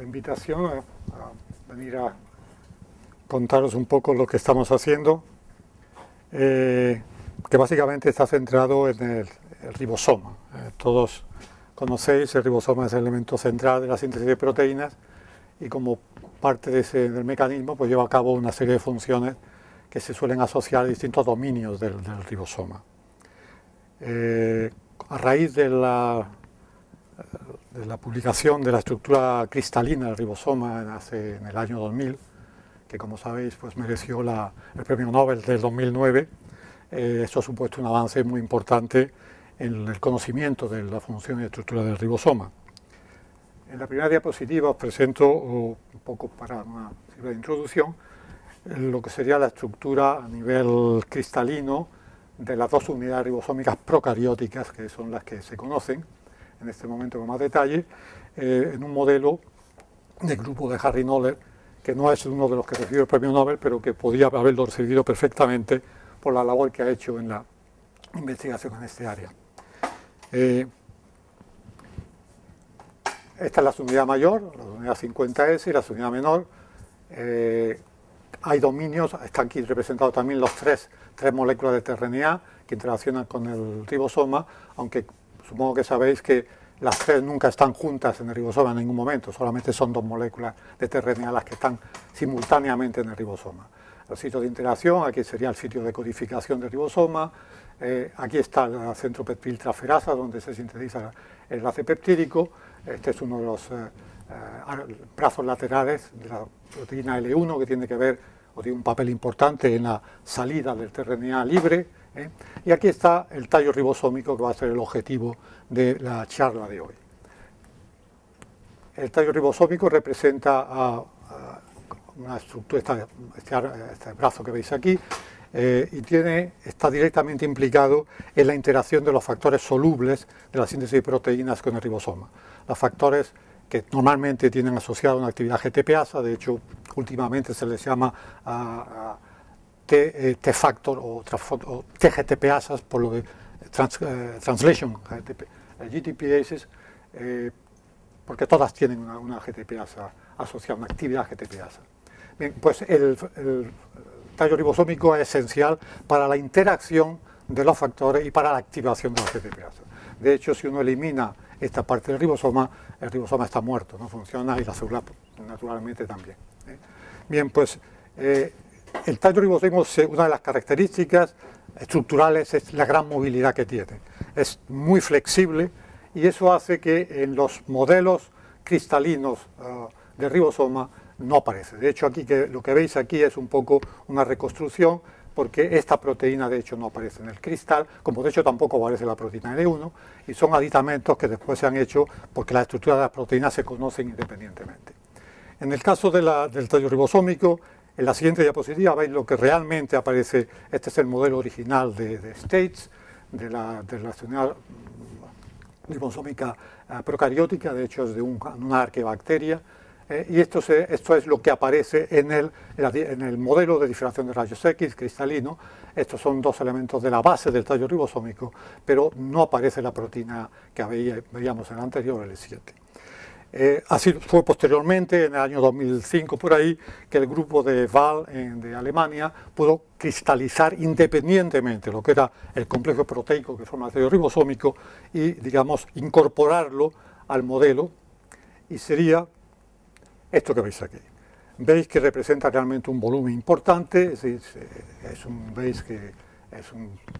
la invitación a venir a contaros un poco lo que estamos haciendo, que básicamente está centrado en el ribosoma. Todos conocéis, el ribosoma es el elemento central de la síntesis de proteínas y como parte del mecanismo pues lleva a cabo una serie de funciones que se suelen asociar a distintos dominios del ribosoma. A raíz de la publicación de la estructura cristalina del ribosoma en el año 2000, que como sabéis pues mereció el premio Nobel del 2009, esto ha supuesto un avance muy importante en el conocimiento de la función y estructura del ribosoma. En la primera diapositiva os presento, un poco para una breve introducción, lo que sería la estructura a nivel cristalino de las dos unidades ribosómicas procarióticas, que son las que se conocen en este momento con más detalle, en un modelo del grupo de Harry Noller, que no es uno de los que recibió el premio Nobel, pero que podía haberlo recibido perfectamente por la labor que ha hecho en la investigación en este área. Esta es la unidad mayor, la unidad 50S, y la unidad menor. Hay dominios, están aquí representados también los tres moléculas de tRNA que interaccionan con el ribosoma, aunque supongo que sabéis que las tres nunca están juntas en el ribosoma en ningún momento, solamente son dos moléculas de tRNA las que están simultáneamente en el ribosoma. Los sitios de interacción, aquí sería el sitio de codificación del ribosoma, aquí está el centro peptiltraferasa donde se sintetiza el enlace peptídico. Este es uno de los brazos laterales de la proteína L1 que tiene que ver o tiene un papel importante en la salida del tRNA libre. Y aquí está el tallo ribosómico que va a ser el objetivo de la charla de hoy. El tallo ribosómico representa una estructura, este brazo que veis aquí, y está directamente implicado en la interacción de los factores solubles de la síntesis de proteínas con el ribosoma. Los factores que normalmente tienen asociado una actividad GTPasa, de hecho últimamente se les llama T-factor o TGTPasas por lo de translation GTPases, porque todas tienen una GTPasa asociada, una actividad GTPasa. Bien, pues el tallo ribosómico es esencial para la interacción de los factores y para la activación de los GTPasas. De hecho, si uno elimina esta parte del ribosoma, el ribosoma está muerto, no funciona, y la célula naturalmente también. Bien, pues el tallo ribosómico, una de las características estructurales es la gran movilidad que tiene. Es muy flexible y eso hace que en los modelos cristalinos de ribosoma no aparece. De hecho, aquí lo que veis aquí es un poco una reconstrucción, porque esta proteína de hecho no aparece en el cristal, como de hecho tampoco aparece la proteína L1, y son aditamentos que después se han hecho porque las estructuras de las proteínas se conocen independientemente. En el caso del tallo ribosómico, en la siguiente diapositiva veis lo que realmente aparece. Este es el modelo original de States, de la unidad ribosómica procariótica, de hecho es de una arquebacteria. Y esto es lo que aparece en el modelo de diferenciación de rayos X cristalino. Estos son dos elementos de la base del tallo ribosómico, pero no aparece la proteína que veíamos en el anterior, el L7. Así fue posteriormente, en el año 2005 por ahí, que el grupo de Wahl de Alemania pudo cristalizar independientemente lo que era el complejo proteico que forma el tallo ribosómico y, digamos, incorporarlo al modelo, y sería esto que veis aquí. Veis que representa realmente un volumen importante, veis que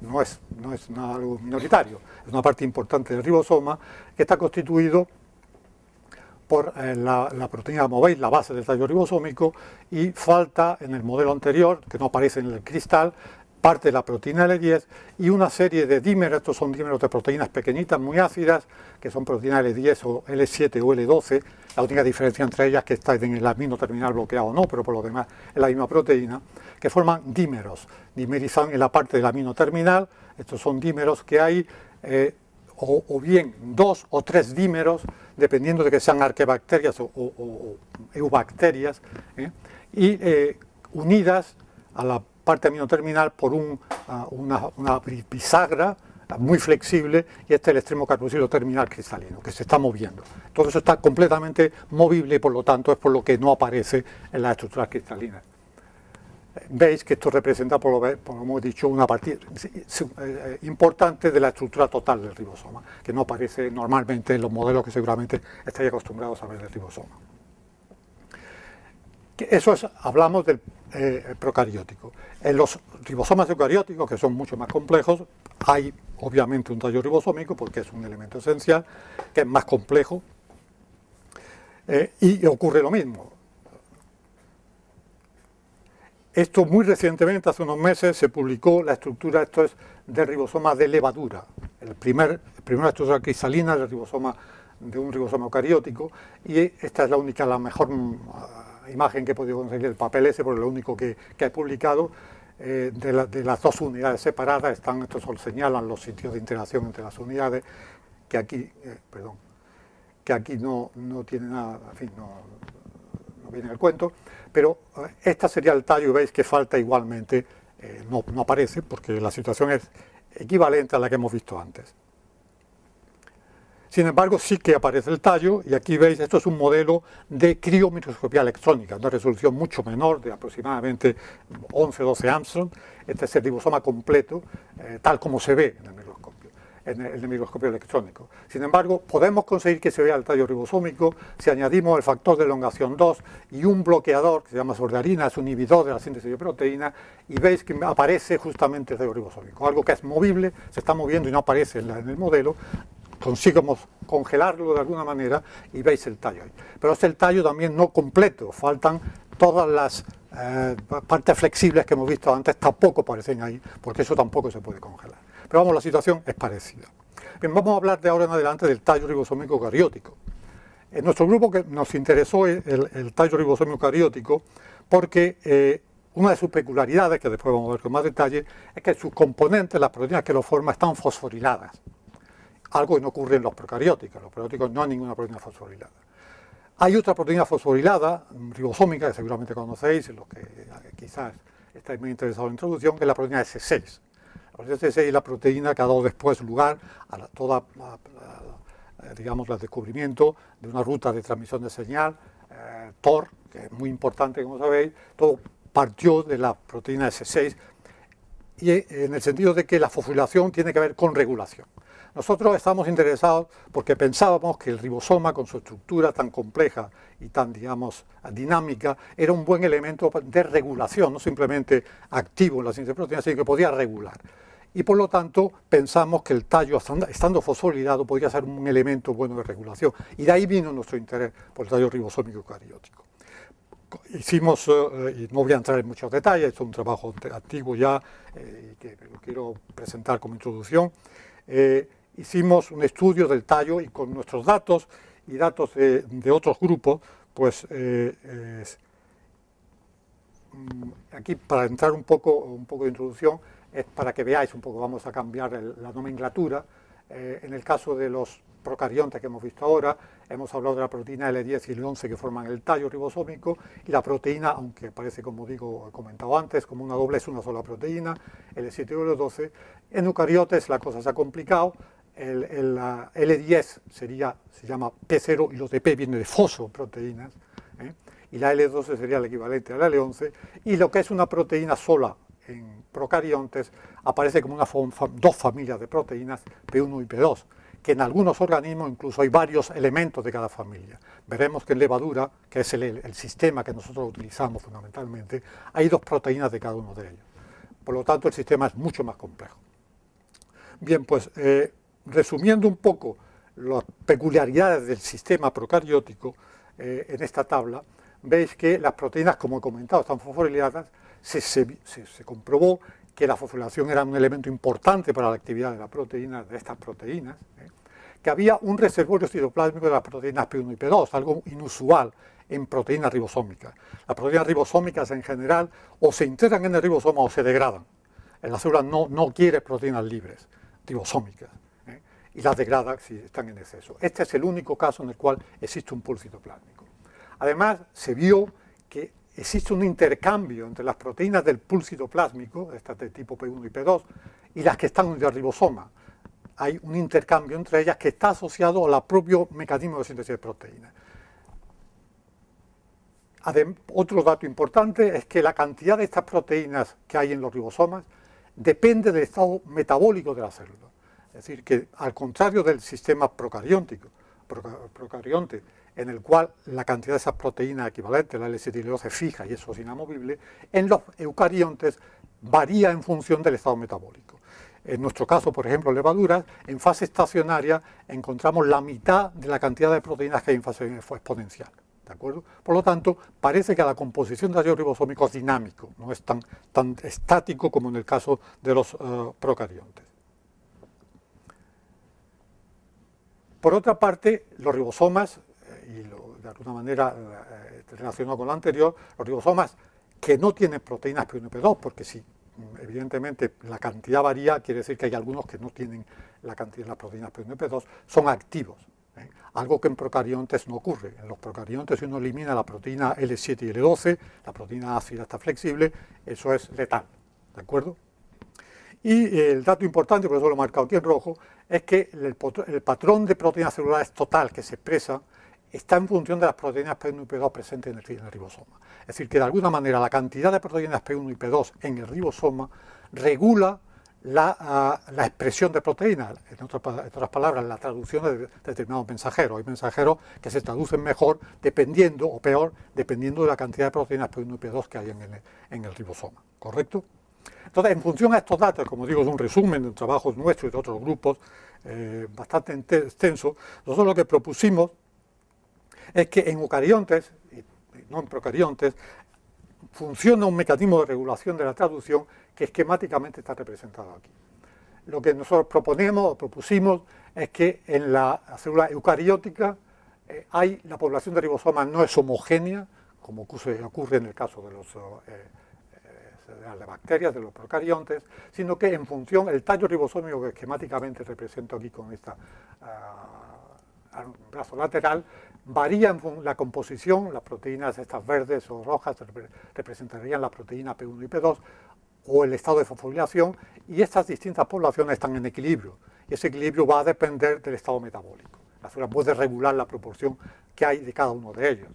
no es algo minoritario, es una parte importante del ribosoma que está constituido por la proteína, como veis, la base del tallo ribosómico, y falta en el modelo anterior, que no aparece en el cristal, parte de la proteína L10 y una serie de dímeros. Estos son dímeros de proteínas pequeñitas muy ácidas, que son proteínas L10 o L7 o L12. La única diferencia entre ellas es que está en el amino terminal bloqueado o no, pero por lo demás es la misma proteína, que forman dímeros. Dimerizan en la parte del amino terminal. Estos son dímeros que hay, o bien 2 o 3 dímeros, dependiendo de que sean arquebacterias o eubacterias, y unidas a la parte aminoterminal por una bisagra muy flexible, y este es el extremo carboxilo terminal cristalino, que se está moviendo. Todo eso está completamente movible y por lo tanto es por lo que no aparece en las estructuras cristalinas. Veis que esto representa, por lo que hemos dicho, una partida importante de la estructura total del ribosoma, que no aparece normalmente en los modelos que seguramente estáis acostumbrados a ver del ribosoma. Eso es, hablamos del procariótico. En los ribosomas eucarióticos, que son mucho más complejos, hay obviamente un tallo ribosómico, porque es un elemento esencial, que es más complejo, y ocurre lo mismo. Esto muy recientemente, hace unos meses, se publicó la estructura, esto es de ribosoma de levadura, la primera estructura cristalina del ribosoma, de un ribosoma eucariótico, y esta es la única, la mejor imagen que he podido conseguir del papel ese, porque es lo único que he publicado. De las dos unidades separadas, estos señalan los sitios de interacción entre las unidades, que aquí, no tiene nada, en fin, no viene el cuento, pero esta sería el tallo y veis que falta igualmente, no aparece, porque la situación es equivalente a la que hemos visto antes. Sin embargo, sí que aparece el tallo, y aquí veis, esto es un modelo de criomicroscopía electrónica, una resolución mucho menor, de aproximadamente 11 o 12 Armstrong. Este es el ribosoma completo, tal como se ve en el microscopio electrónico. Sin embargo, podemos conseguir que se vea el tallo ribosómico si añadimos el factor de elongación 2 y un bloqueador que se llama sordarina, es un inhibidor de la síntesis de proteína, y veis que aparece justamente el tallo ribosómico, algo que es movible, se está moviendo y no aparece en el modelo. Consigamos congelarlo de alguna manera y veis el tallo ahí. Pero es el tallo también no completo, faltan todas las partes flexibles que hemos visto antes, tampoco aparecen ahí, porque eso tampoco se puede congelar. Pero vamos, la situación es parecida. Bien, vamos a hablar de ahora en adelante del tallo ribosómico eucariótico. En nuestro grupo que nos interesó el tallo ribosómico eucariótico porque una de sus peculiaridades, que después vamos a ver con más detalle, es que sus componentes, las proteínas que lo forman, están fosforiladas. Algo que no ocurre en los procarióticos. En los procarióticos no hay ninguna proteína fosforilada. Hay otra proteína fosforilada, ribosómica, que seguramente conocéis, en los que quizás estáis muy interesados en introducción, que es la proteína S6. La proteína S6 es la proteína que ha dado después lugar a digamos, el descubrimiento de una ruta de transmisión de señal, TOR, que es muy importante, como sabéis. Todo partió de la proteína S6, y en el sentido de que la fosforilación tiene que ver con regulación. Nosotros estamos interesados porque pensábamos que el ribosoma, con su estructura tan compleja y tan, digamos, dinámica, era un buen elemento de regulación, no simplemente activo en la síntesis de proteínas, sino que podía regular. Y por lo tanto pensamos que el tallo, estando fosforilado, podría ser un elemento bueno de regulación. Y de ahí vino nuestro interés por el tallo ribosómico eucariótico. Hicimos, y no voy a entrar en muchos detalles, es un trabajo antiguo ya, que lo quiero presentar como introducción. Hicimos un estudio del tallo y con nuestros datos y datos de otros grupos, pues aquí para entrar un poco de introducción, es para que veáis un poco, vamos a cambiar la nomenclatura. En el caso de los procariontes que hemos visto ahora, hemos hablado de la proteína L10 y L11 que forman el tallo ribosómico, y la proteína, aunque parece, como digo, he comentado antes, como una doble, es una sola proteína, L7 y L12. En eucariotes la cosa se ha complicado. La L10 se llama P0 y los de P vienen de fosfoproteínas, y la L12 sería el equivalente a la L11, y lo que es una proteína sola en procariontes aparece como dos familias de proteínas, P1 y P2, que en algunos organismos incluso hay varios elementos de cada familia. Veremos que en levadura, que es el sistema que nosotros utilizamos fundamentalmente, hay dos proteínas de cada uno de ellos. Por lo tanto, el sistema es mucho más complejo. Bien, pues resumiendo un poco las peculiaridades del sistema procariótico, en esta tabla, veis que las proteínas, como he comentado, están fosforiladas. Se comprobó que la fosforilación era un elemento importante para la actividad de estas proteínas, que había un reservorio citoplásmico de las proteínas P1 y P2, algo inusual en proteínas ribosómicas. Las proteínas ribosómicas en general o se integran en el ribosoma o se degradan. La célula no quiere proteínas libres, ribosómicas, y las degrada si están en exceso. Este es el único caso en el cual existe un pool citoplásmico. Además, se vio que existe un intercambio entre las proteínas del pool citoplásmico, estas de tipo P1 y P2, y las que están en el ribosoma. hay un intercambio entre ellas que está asociado al propio mecanismo de síntesis de proteínas. Otro dato importante es que la cantidad de estas proteínas que hay en los ribosomas depende del estado metabólico de la célula. Es decir, que al contrario del sistema procarionte, en el cual la cantidad de esas proteínas equivalentes, la L-acetilidose, es fija y eso es inamovible, en los eucariontes varía en función del estado metabólico. En nuestro caso, por ejemplo, levaduras, en fase estacionaria encontramos la mitad de la cantidad de proteínas que hay en fase exponencial. ¿De acuerdo? Por lo tanto, parece que la composición de tallo ribosómico es dinámico, no es tan estático como en el caso de los procariontes. Por otra parte, los ribosomas, de alguna manera relacionado con lo anterior, los ribosomas que no tienen proteínas P1 y P2, porque si evidentemente la cantidad varía, quiere decir que hay algunos que no tienen la cantidad de las proteínas P1 y P2, son activos. Algo que en procariontes no ocurre. En los procariontes, si uno elimina la proteína L7 y L12, la proteína ácida está flexible, eso es letal. ¿De acuerdo? Y el dato importante, por eso lo he marcado aquí en rojo, es que el patrón de proteínas celulares total que se expresa está en función de las proteínas P1 y P2 presentes en el ribosoma. Es decir, que de alguna manera la cantidad de proteínas P1 y P2 en el ribosoma regula la expresión de proteínas, en otras palabras, la traducción de determinados mensajeros. Hay mensajeros que se traducen mejor dependiendo, o peor, dependiendo de la cantidad de proteínas P1 y P2 que hay en el ribosoma. ¿Correcto? Entonces, en función a estos datos, como digo, es un resumen de trabajos nuestros y de otros grupos bastante extenso, nosotros lo que propusimos es que en eucariontes, y no en procariontes, funciona un mecanismo de regulación de la traducción que esquemáticamente está representado aquí. Lo que nosotros propusimos es que en la célula eucariótica la población de ribosomas no es homogénea, como ocurre en el caso de las bacterias, de los procariontes, sino que en función, el tallo ribosómico que esquemáticamente represento aquí con este brazo lateral, varía en la composición, las proteínas estas verdes o rojas representarían la proteína P1 y P2, o el estado de fosforilación, y estas distintas poblaciones están en equilibrio, y ese equilibrio va a depender del estado metabólico. La célula puede regular la proporción que hay de cada uno de ellos,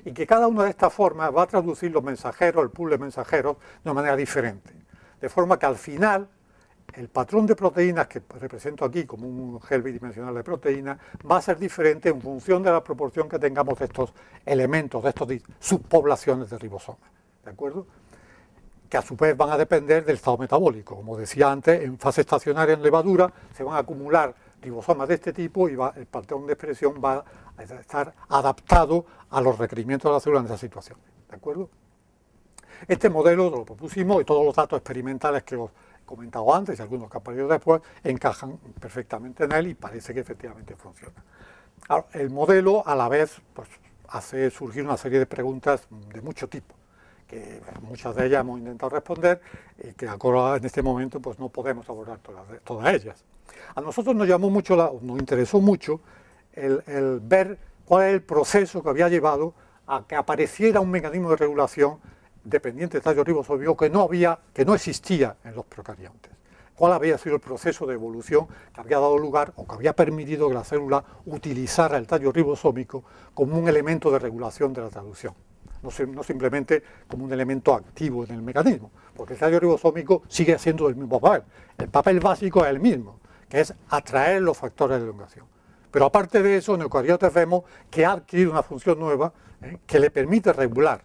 y que cada una de estas formas va a traducir los mensajeros, el pool de mensajeros, de una manera diferente, de forma que al final el patrón de proteínas que represento aquí como un gel bidimensional de proteínas va a ser diferente en función de la proporción que tengamos de estos elementos, de estas subpoblaciones de ribosomas, ¿de acuerdo? Que a su vez van a depender del estado metabólico. Como decía antes, en fase estacionaria en levadura se van a acumular ribosomas de este tipo y el patrón de expresión va a estar adaptado a los requerimientos de la célula en esa situación, ¿de acuerdo? Este modelo lo propusimos y todos los datos experimentales que os comentado antes y algunos que han aparecido después, encajan perfectamente en él y parece que efectivamente funciona. Ahora, el modelo a la vez pues, hace surgir una serie de preguntas de mucho tipo, que muchas de ellas hemos intentado responder y que en este momento pues, no podemos abordar todas ellas. A nosotros nos interesó mucho el ver cuál es el proceso que había llevado a que apareciera un mecanismo de regulación dependiente del tallo ribosómico que no existía en los procariontes. ¿Cuál había sido el proceso de evolución que había dado lugar o que había permitido que la célula utilizara el tallo ribosómico como un elemento de regulación de la traducción? No simplemente como un elemento activo en el mecanismo, porque el tallo ribosómico sigue haciendo el mismo papel. El papel básico es el mismo, que es atraer los factores de elongación. Pero aparte de eso, en eucariotes vemos que ha adquirido una función nueva que le permite regular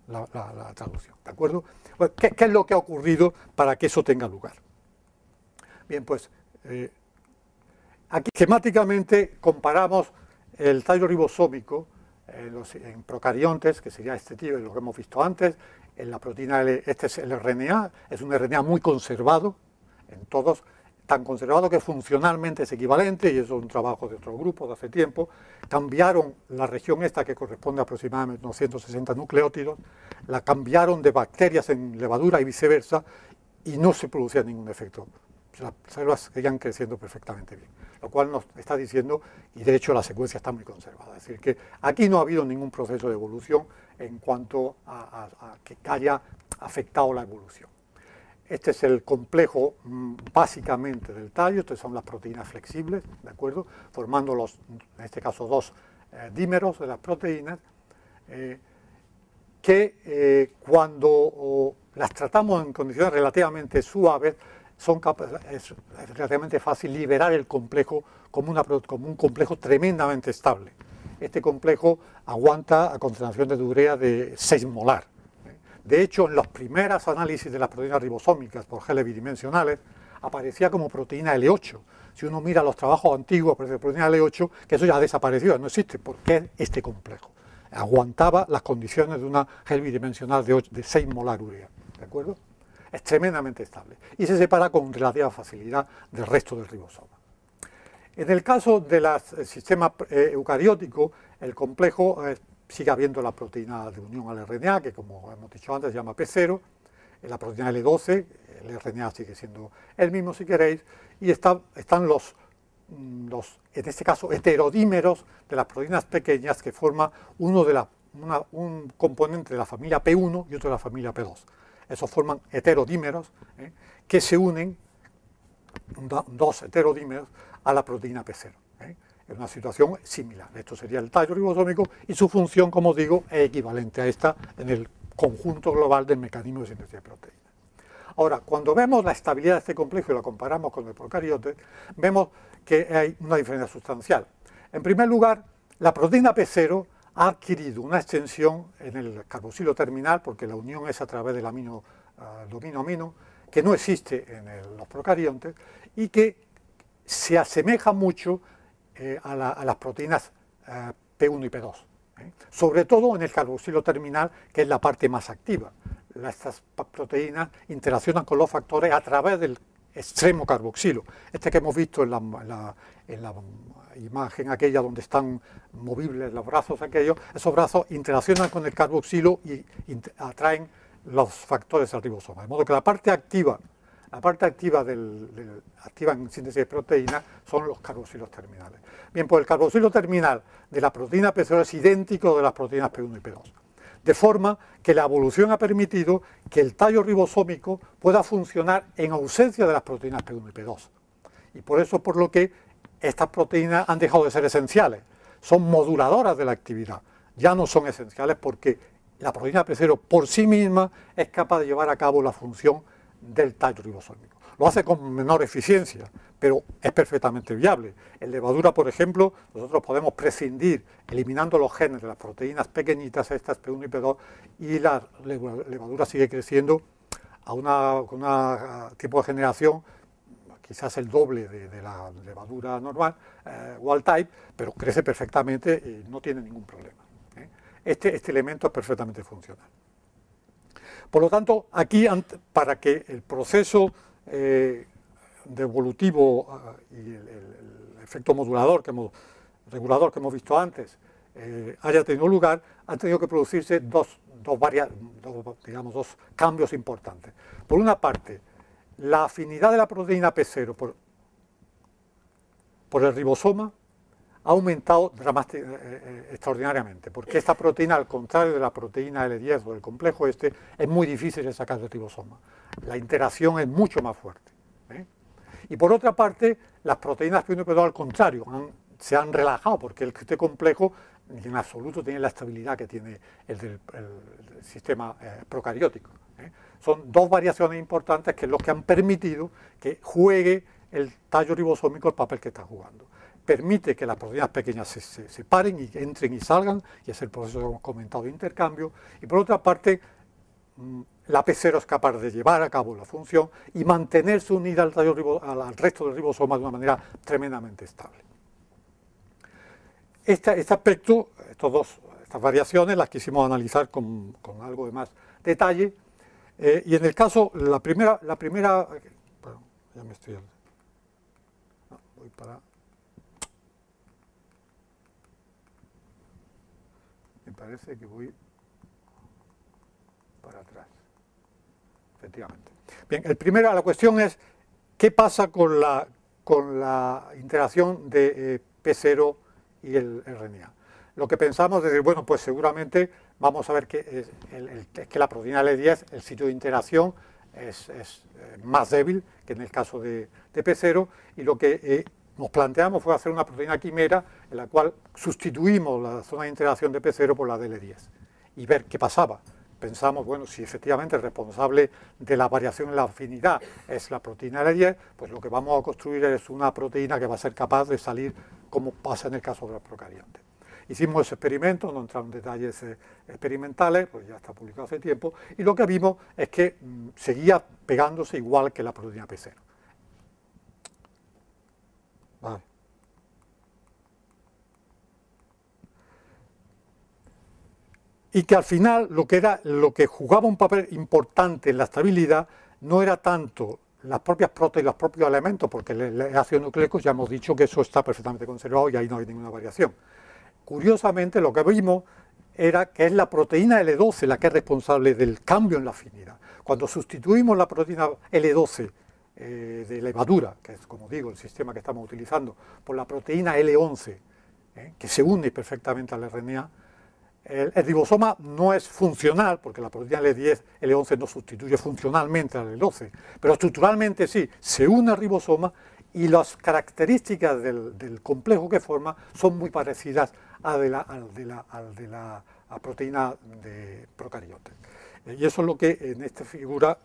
la traducción, ¿de acuerdo? Pues, ¿qué es lo que ha ocurrido para que eso tenga lugar? Bien, pues aquí esquemáticamente comparamos el tallo ribosómico en procariontes, que sería este tipo, lo que hemos visto antes, en la proteína L, este es el RNA, es un RNA muy conservado, en todos, tan conservado que funcionalmente es equivalente, y eso es un trabajo de otro grupo de hace tiempo. Cambiaron la región esta, que corresponde a aproximadamente unos 160 nucleótidos, la cambiaron de bacterias en levadura y viceversa, y no se producía ningún efecto. Las células seguían creciendo perfectamente bien, lo cual nos está diciendo, y de hecho la secuencia está muy conservada, es decir, que aquí no ha habido ningún proceso de evolución en cuanto a que haya afectado la evolución. Este es el complejo básicamente del tallo. Estas son las proteínas flexibles, ¿de acuerdo? Formando en este caso, dos dímeros de las proteínas, que cuando las tratamos en condiciones relativamente suaves, es relativamente fácil liberar el complejo como un complejo tremendamente estable. Este complejo aguanta a concentración de urea de 6 molar. De hecho, en los primeros análisis de las proteínas ribosómicas por geles bidimensionales, aparecía como proteína L8. Si uno mira los trabajos antiguos, aparece proteína L8, que eso ya ha desaparecido, no existe, porque es este complejo. Aguantaba las condiciones de una gel bidimensional de 6 molar urea, ¿de acuerdo? Es tremendamente estable y se separa con relativa facilidad del resto del ribosoma. En el caso del sistema eucariótico, el complejo sigue habiendo la proteína de unión al RNA, que como hemos dicho antes se llama P0, la proteína L12, el RNA sigue siendo el mismo si queréis, y están en este caso, heterodímeros de las proteínas pequeñas que forman un componente de la familia P1 y otro de la familia P2. Esos forman heterodímeros que se unen, dos heterodímeros, a la proteína P0. Es una situación similar. Esto sería el tallo ribosómico y su función, como digo, es equivalente a esta en el conjunto global del mecanismo de síntesis de proteínas. Ahora, cuando vemos la estabilidad de este complejo y lo comparamos con el procariote, vemos que hay una diferencia sustancial. En primer lugar, la proteína P0 ha adquirido una extensión en el carboxilo terminal, porque la unión es a través del domino-amino, que no existe en los procariontes y que se asemeja mucho a las proteínas P1 y P2, sobre todo en el carboxilo terminal, que es la parte más activa. Estas proteínas interaccionan con los factores a través del extremo carboxilo. Este que hemos visto en la imagen aquella donde están movibles los brazos aquellos, esos brazos interaccionan con el carboxilo y atraen los factores al ribosoma. De modo que la parte activa activa en síntesis de proteínas son los carboxilos terminales. Bien, pues el carboxilo terminal de la proteína P0 es idéntico de las proteínas P1 y P2. De forma que la evolución ha permitido que el tallo ribosómico pueda funcionar en ausencia de las proteínas P1 y P2. Y por eso es por lo que estas proteínas han dejado de ser esenciales. Son moduladoras de la actividad. Ya no son esenciales porque la proteína P0 por sí misma es capaz de llevar a cabo la función del tallo ribosómico. Lo hace con menor eficiencia, pero es perfectamente viable. En levadura, por ejemplo, nosotros podemos prescindir eliminando los genes de las proteínas pequeñitas, estas P1 y P2, y la levadura sigue creciendo a un tipo de generación, quizás el doble de la levadura normal, wild type, pero crece perfectamente y no tiene ningún problema. Este elemento es perfectamente funcional. Por lo tanto, aquí, para que el proceso evolutivo y el efecto regulador que hemos visto antes haya tenido lugar, han tenido que producirse dos cambios importantes. Por una parte, la afinidad de la proteína P0 por el ribosoma ha aumentado extraordinariamente, porque esta proteína, al contrario de la proteína L10 o del complejo este, es muy difícil de sacar del ribosoma. La interacción es mucho más fuerte. Y por otra parte, las proteínas P1 y P2 al contrario, se han relajado, porque este complejo en absoluto tiene la estabilidad que tiene el del sistema procariótico. Son dos variaciones importantes que es lo que han permitido que juegue el tallo ribosómico el papel que está jugando. Permite que las proteínas pequeñas se separen y entren y salgan, y es el proceso que hemos comentado de intercambio, y por otra parte, la P0 es capaz de llevar a cabo la función y mantenerse unida al resto del ribosoma de una manera tremendamente estable. Este aspecto, estas variaciones las quisimos analizar con algo de más detalle, y en el caso, la primera bueno, ya me estoy... No, voy para... Me parece que voy para atrás. Efectivamente. Bien, la cuestión es, ¿qué pasa con la interacción de P0 y el RNA? Lo que pensamos es, bueno, pues seguramente vamos a ver que la proteína L10, el sitio de interacción, es más débil que en el caso de P0, y lo que nos planteamos fue hacer una proteína quimera en la cual sustituimos la zona de integración de P0 por la de L10 y ver qué pasaba. Pensamos, bueno, si efectivamente el responsable de la variación en la afinidad es la proteína L10, pues lo que vamos a construir es una proteína que va a ser capaz de salir como pasa en el caso de los procariontes. Hicimos ese experimento, no entramos en detalles experimentales, pues ya está publicado hace tiempo, y lo que vimos es que seguía pegándose igual que la proteína P0. Vale. Y que al final lo que jugaba un papel importante en la estabilidad no era tanto las propias proteínas y los propios elementos, porque el ácido nucleico ya hemos dicho que eso está perfectamente conservado y ahí no hay ninguna variación. Curiosamente, lo que vimos era que es la proteína L12 la que es responsable del cambio en la afinidad. Cuando sustituimos la proteína L12 de levadura, que es, como digo, el sistema que estamos utilizando, por la proteína L11, que se une perfectamente al RNA, el ribosoma no es funcional, porque la proteína L10, L11 no sustituye funcionalmente al L12, pero estructuralmente sí, se une al ribosoma y las características del complejo que forma son muy parecidas a de la proteína de procariotes. Y eso es lo que en esta figura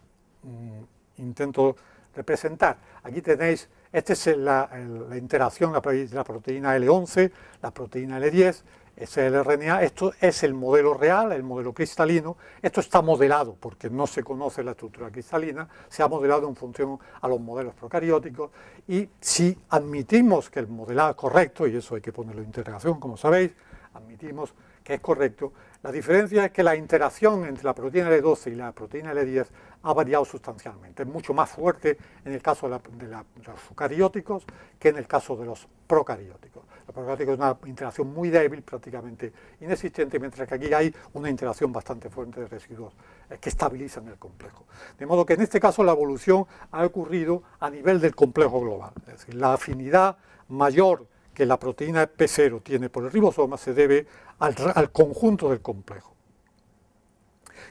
intento representar. Aquí tenéis, esta es la interacción de la proteína L11, la proteína L10, ese es el RNA, esto es el modelo real, el modelo cristalino, esto está modelado porque no se conoce la estructura cristalina, se ha modelado en función a los modelos procarióticos, y si admitimos que el modelado es correcto, y eso hay que ponerlo en interrogación, como sabéis, admitimos que es correcto, la diferencia es que la interacción entre la proteína L12 y la proteína L10 ha variado sustancialmente, es mucho más fuerte en el caso de los eucarióticos que en el caso de los procarióticos. Los procarióticos es una interacción muy débil, prácticamente inexistente, mientras que aquí hay una interacción bastante fuerte de residuos que estabilizan el complejo. De modo que en este caso la evolución ha ocurrido a nivel del complejo global, es decir, la afinidad mayor que la proteína P0 tiene por el ribosoma se debe al conjunto del complejo.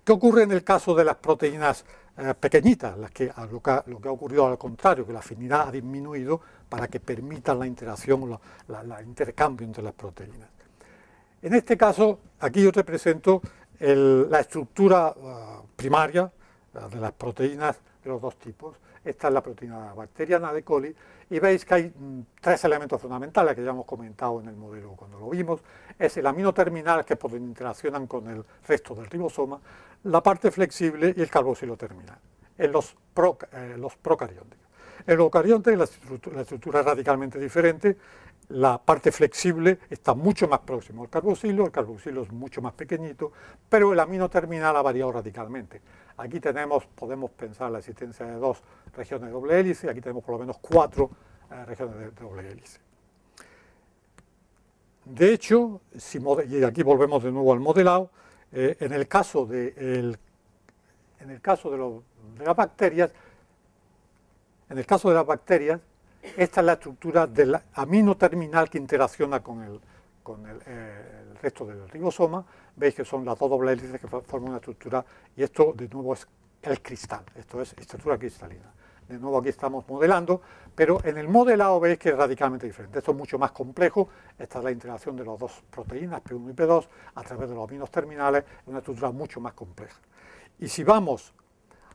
¿Qué ocurre en el caso de las proteínas pequeñitas? Lo que ha ocurrido al contrario, que la afinidad ha disminuido para que permitan la interacción, el intercambio entre las proteínas. En este caso, aquí yo represento la estructura primaria de las proteínas de los dos tipos. Esta es la proteína bacteriana de coli, y veis que hay tres elementos fundamentales que ya hemos comentado en el modelo cuando lo vimos. Es el amino terminal, que interaccionan con el resto del ribosoma, la parte flexible y el carboxilo terminal, en los procariontes. En los eucariontes la estructura es radicalmente diferente. La parte flexible está mucho más próximo al carboxilo, el carboxilo es mucho más pequeñito, pero el amino terminal ha variado radicalmente. Aquí podemos pensar la existencia de dos regiones de doble hélice, aquí tenemos por lo menos 4 regiones de doble hélice. De hecho, y aquí volvemos de nuevo al modelado, en el caso de las bacterias, esta es la estructura del amino terminal que interacciona con el resto del ribosoma. Veis que son las dos doble hélices que forman una estructura, y esto de nuevo es el cristal, esto es estructura cristalina. De nuevo aquí estamos modelando, pero en el modelado veis que es radicalmente diferente. Esto es mucho más complejo, esta es la interacción de las dos proteínas, P1 y P2, a través de los aminos terminales, es una estructura mucho más compleja. Y si vamos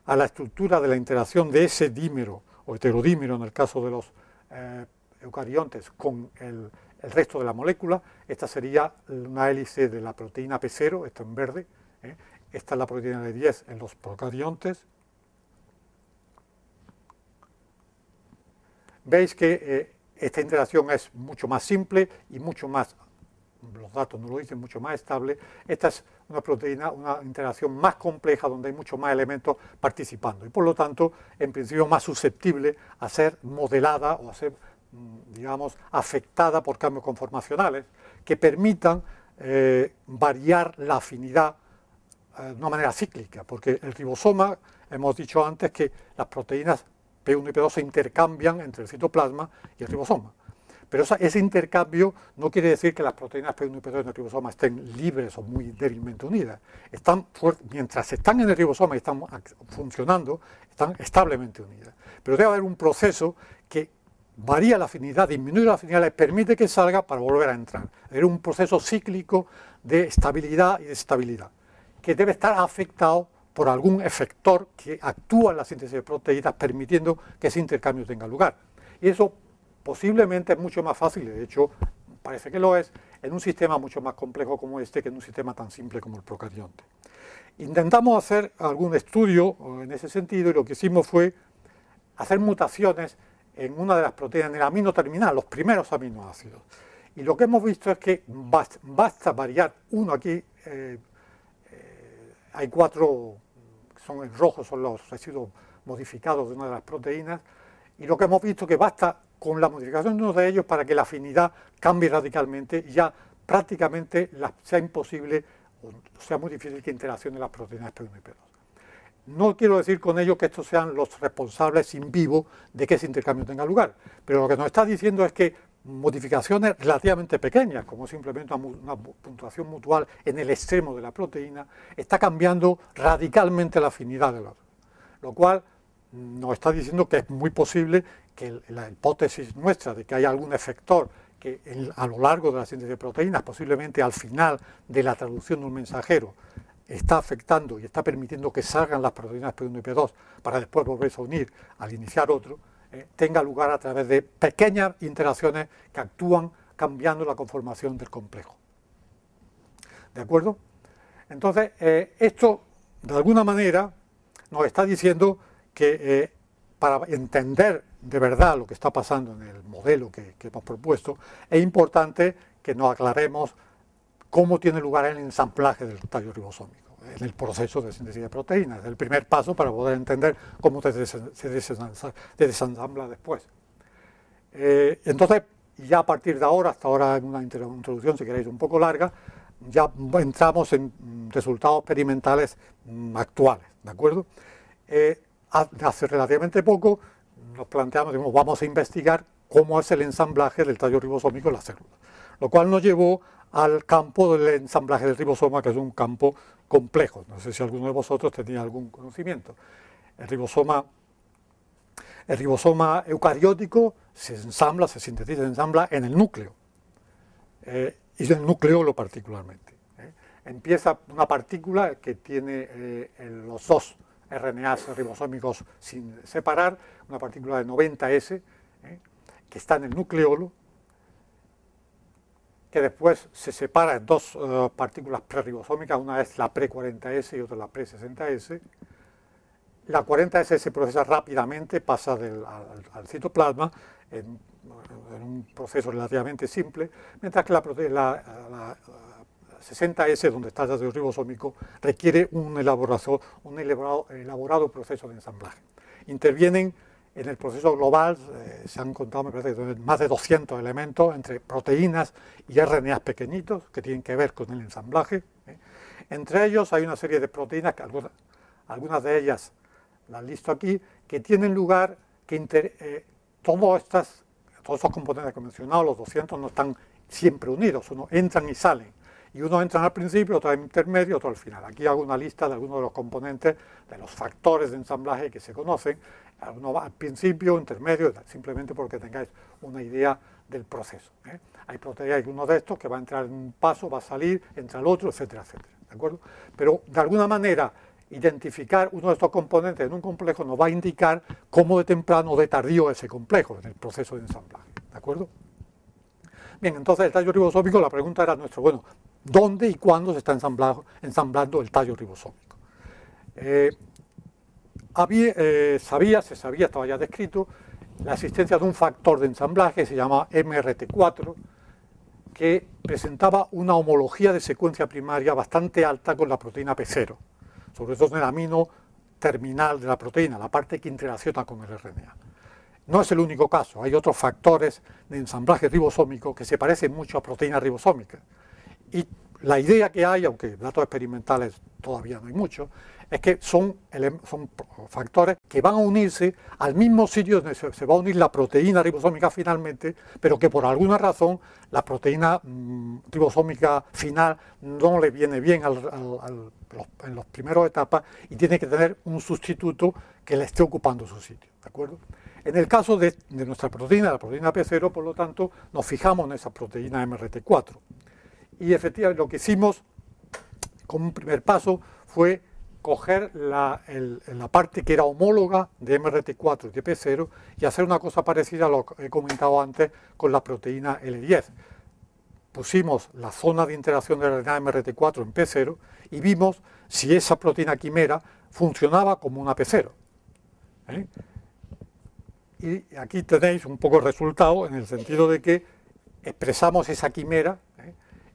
a la estructura de la interacción de ese dímero o heterodímero en el caso de los eucariontes con el resto de la molécula, esta sería una hélice de la proteína P0, esto en verde, esta es la proteína L10 en los procariontes. Veis que esta interacción es mucho más simple y mucho más, los datos nos lo dicen, mucho más estable. Esta es una proteína, una interacción más compleja donde hay muchos más elementos participando y por lo tanto, en principio, más susceptible a ser modelada o a ser, digamos, afectada por cambios conformacionales que permitan variar la afinidad de una manera cíclica, porque el ribosoma, hemos dicho antes que las proteínas P1 y P2 se intercambian entre el citoplasma y el ribosoma. Pero ese intercambio no quiere decir que las proteínas P1 y P2 en el ribosoma estén libres o muy débilmente unidas. Mientras están en el ribosoma y están funcionando, están establemente unidas. Pero debe haber un proceso que varía la afinidad, disminuye la afinidad, les permite que salga para volver a entrar. Es un proceso cíclico de estabilidad y desestabilidad, que debe estar afectado por algún efector que actúa en la síntesis de proteínas, permitiendo que ese intercambio tenga lugar. Y eso posiblemente es mucho más fácil, de hecho parece que lo es, en un sistema mucho más complejo como este que en un sistema tan simple como el procarionte. Intentamos hacer algún estudio en ese sentido y lo que hicimos fue hacer mutaciones en una de las proteínas, en el amino terminal, los primeros aminoácidos. Y lo que hemos visto es que basta variar uno aquí, hay 4, son en rojo, son los residuos modificados de una de las proteínas, y lo que hemos visto es que basta con la modificación de uno de ellos para que la afinidad cambie radicalmente y ya prácticamente sea imposible o sea muy difícil que interaccionen las proteínas P1 y P2. No quiero decir con ello que estos sean los responsables in vivo de que ese intercambio tenga lugar, pero lo que nos está diciendo es que modificaciones relativamente pequeñas, como simplemente una puntuación mutual en el extremo de la proteína, está cambiando radicalmente la afinidad del otro, lo cual nos está diciendo que es muy posible que la hipótesis nuestra de que hay algún efector que a lo largo de la síntesis de proteínas, posiblemente al final de la traducción de un mensajero, está afectando y está permitiendo que salgan las proteínas P1 y P2 para después volverse a unir al iniciar otro, tenga lugar a través de pequeñas interacciones que actúan cambiando la conformación del complejo. ¿De acuerdo? Entonces, esto de alguna manera nos está diciendo que para entender de verdad lo que está pasando en el modelo que hemos propuesto, es importante que nos aclaremos cómo tiene lugar el ensamblaje del tallo ribosómico en el proceso de síntesis de proteínas. Es el primer paso para poder entender cómo se desensambla después. Entonces, ya a partir de ahora, hasta ahora en una introducción, si queréis, un poco larga, ya entramos en resultados experimentales actuales, ¿de acuerdo? Hace relativamente poco nos planteamos, digamos, vamos a investigar cómo es el ensamblaje del tallo ribosómico en las células, lo cual nos llevó al campo del ensamblaje del ribosoma, que es un campo complejo. No sé si alguno de vosotros tenía algún conocimiento. El ribosoma eucariótico se ensambla, se sintetiza, se ensambla en el núcleo, y en el nucleolo particularmente. Empieza una partícula que tiene los dos RNAs ribosómicos sin separar, una partícula de 90S, que está en el nucleolo, que después se separa en dos partículas preribosómicas, una es la pre-40S y otra la pre-60S. La 40S se procesa rápidamente, pasa al citoplasma en un proceso relativamente simple, mientras que la 60S, donde está el tallo ribosómico, requiere un elaborado proceso de ensamblaje. Intervienen en el proceso global, se han contado, me parece, más de 200 elementos entre proteínas y RNAs pequeñitos que tienen que ver con el ensamblaje. Entre ellos hay una serie de proteínas, que algunas de ellas las listo aquí, que tienen lugar, todos estos componentes que he mencionado, los 200, no están siempre unidos, entran y salen. Y uno entra al principio, otro al intermedio, otro al final. Aquí hago una lista de algunos de los componentes, de los factores de ensamblaje que se conocen. Uno va al principio, intermedio, simplemente porque tengáis una idea del proceso. Hay uno de estos que va a entrar en un paso, va a salir, entra el otro, etcétera, etcétera. ¿De acuerdo? Pero de alguna manera, identificar uno de estos componentes en un complejo nos va a indicar cómo de temprano o de tardío ese complejo en el proceso de ensamblaje. ¿De acuerdo? Bien, entonces el tallo ribosómico, la pregunta era nuestra, bueno, ¿dónde y cuándo se está ensamblando el tallo ribosómico? Se sabía, estaba ya descrito, la existencia de un factor de ensamblaje, se llama MRT4, que presentaba una homología de secuencia primaria bastante alta con la proteína P0, sobre todo en el amino terminal de la proteína, la parte que interacciona con el RNA. No es el único caso, hay otros factores de ensamblaje ribosómico que se parecen mucho a proteínas ribosómicas. Y la idea que hay, aunque datos experimentales todavía no hay mucho, es que son factores que van a unirse al mismo sitio donde se va a unir la proteína ribosómica finalmente, pero que por alguna razón la proteína ribosómica final no le viene bien en las primeras etapas y tiene que tener un sustituto que le esté ocupando su sitio, ¿de acuerdo? En el caso de nuestra proteína, la proteína P0, por lo tanto, nos fijamos en esa proteína MRT4. Y efectivamente lo que hicimos como un primer paso fue coger la parte que era homóloga de MRT4 y de P0 y hacer una cosa parecida a lo que he comentado antes con la proteína L10. Pusimos la zona de interacción de la RNA MRT4 en P0 y vimos si esa proteína quimera funcionaba como una P0. Y aquí tenéis un poco el resultado en el sentido de que expresamos esa quimera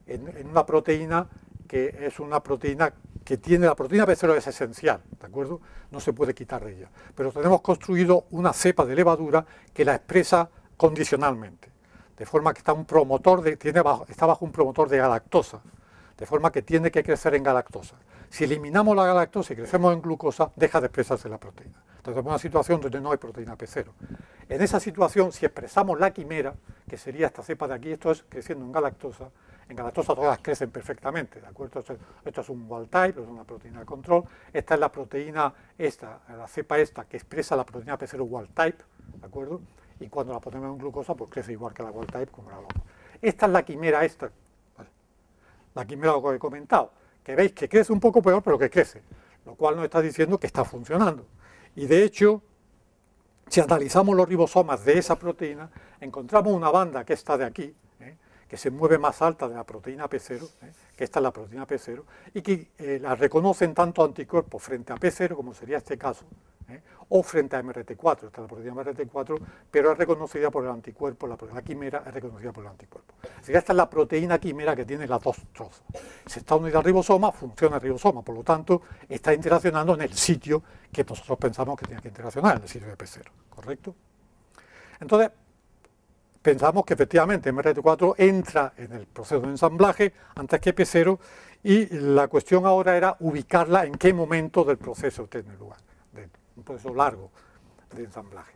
en una proteína que es una proteína que tiene, la proteína P0 es esencial, ¿de acuerdo? No se puede quitar de ella. Pero tenemos construido una cepa de levadura que la expresa condicionalmente, de forma que está está bajo un promotor de galactosa, de forma que tiene que crecer en galactosa. Si eliminamos la galactosa y crecemos en glucosa, deja de expresarse la proteína. Entonces es una situación donde no hay proteína P0. En esa situación, si expresamos la quimera, que sería esta cepa de aquí, esto es creciendo en galactosa todas crecen perfectamente, ¿de acuerdo? Esto es un wild type, es una proteína de control. Esta es la proteína, la cepa esta, que expresa la proteína P0 wild type, ¿de acuerdo? Y cuando la ponemos en glucosa, pues crece igual que la wild type como la otra. Esta es la quimera esta, ¿vale? La quimera que he comentado, que veis que crece un poco peor, pero que crece, lo cual nos está diciendo que está funcionando. Y de hecho, si analizamos los ribosomas de esa proteína, encontramos una banda que está de aquí, que se mueve más alta de la proteína P0, que esta es la proteína P0, y que la reconocen tanto anticuerpos frente a P0, como sería este caso, o frente a MRT4, esta es la proteína MRT4, pero es reconocida por el anticuerpo, la quimera es reconocida por el anticuerpo. Así que esta es la proteína quimera que tiene las dos trozos. Si está unida al ribosoma, funciona el ribosoma, por lo tanto, está interaccionando en el sitio que nosotros pensamos que tiene que interaccionar, en el sitio de P0, ¿correcto? Entonces, pensamos que efectivamente MRT4 entra en el proceso de ensamblaje antes que P0 y la cuestión ahora era ubicarla en qué momento del proceso tiene lugar, de un proceso largo de ensamblaje.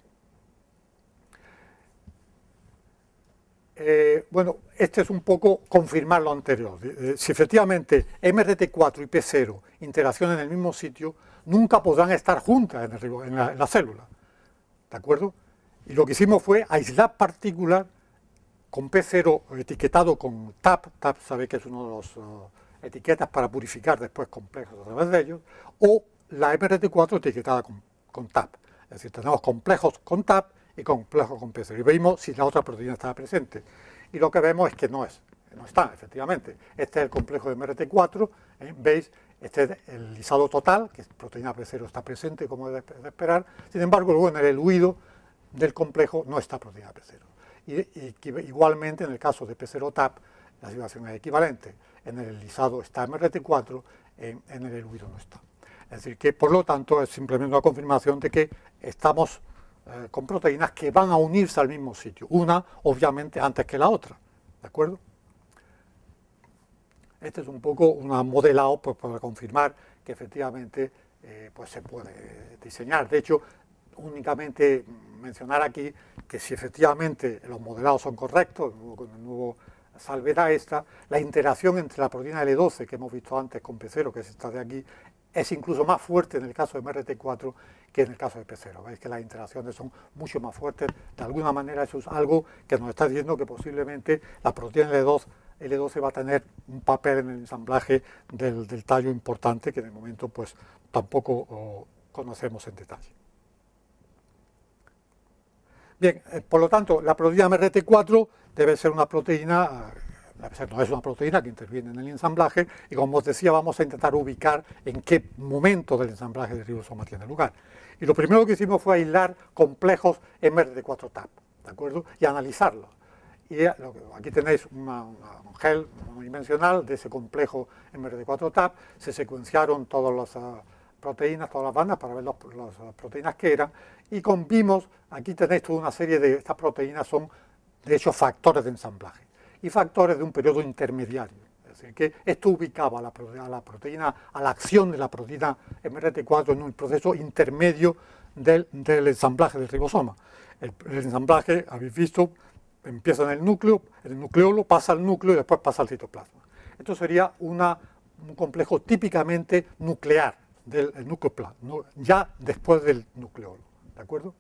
Bueno, este es un poco confirmar lo anterior. Si efectivamente MRT4 y P0 interaccionan en el mismo sitio, nunca podrán estar juntas en la célula, ¿de acuerdo? Y lo que hicimos fue aislar partículas con P0 etiquetado con TAP, TAP sabe que es una de las etiquetas para purificar después complejos a través de ellos, o la MRT4 etiquetada con TAP. Es decir, tenemos complejos con TAP y complejos con P0. Y vemos si la otra proteína estaba presente. Y lo que vemos es que no está, efectivamente. Este es el complejo de MRT4, veis, este es el lisado total, que es proteína P0 está presente, como es de esperar. Sin embargo, luego en el eluido del complejo no está proteína P0. Y igualmente en el caso de P0 TAP la situación es equivalente. En el lisado está MRT4, en el eluido no está. Es decir que por lo tanto es simplemente una confirmación de que estamos con proteínas que van a unirse al mismo sitio. Una obviamente antes que la otra. ¿De acuerdo? Este es un poco un modelado pues, para confirmar que efectivamente pues se puede diseñar. De hecho, únicamente mencionar aquí que si efectivamente los modelados son correctos, con el nuevo salvedad esta, la interacción entre la proteína L12 que hemos visto antes con P0, que es esta de aquí, es incluso más fuerte en el caso de MRT4 que en el caso de P0. Veis que las interacciones son mucho más fuertes. De alguna manera eso es algo que nos está diciendo que posiblemente la proteína L12 va a tener un papel en el ensamblaje del tallo importante que de momento pues tampoco conocemos en detalle. Bien, por lo tanto, la proteína MRT4 debe ser una proteína, no es una proteína que interviene en el ensamblaje, y como os decía, vamos a intentar ubicar en qué momento del ensamblaje del ribosoma tiene lugar. Y lo primero que hicimos fue aislar complejos MRT4 TAP, ¿de acuerdo? Y analizarlos. Y aquí tenéis un gel unidimensional de ese complejo MRT4 TAP, se secuenciaron todas las proteínas, todas las bandas para ver las proteínas que eran, y vimos, aquí tenéis toda una serie de estas proteínas, son de hecho factores de ensamblaje y factores de un periodo intermediario, es decir, que esto ubicaba a la proteína, a la acción de la proteína MRT4 en un proceso intermedio del ensamblaje del ribosoma. El ensamblaje, habéis visto, empieza en el nucleolo, pasa al núcleo y después pasa al citoplasma. Esto sería un complejo típicamente nuclear del nucleoplasma, ya después del nucleolo, ¿de acuerdo?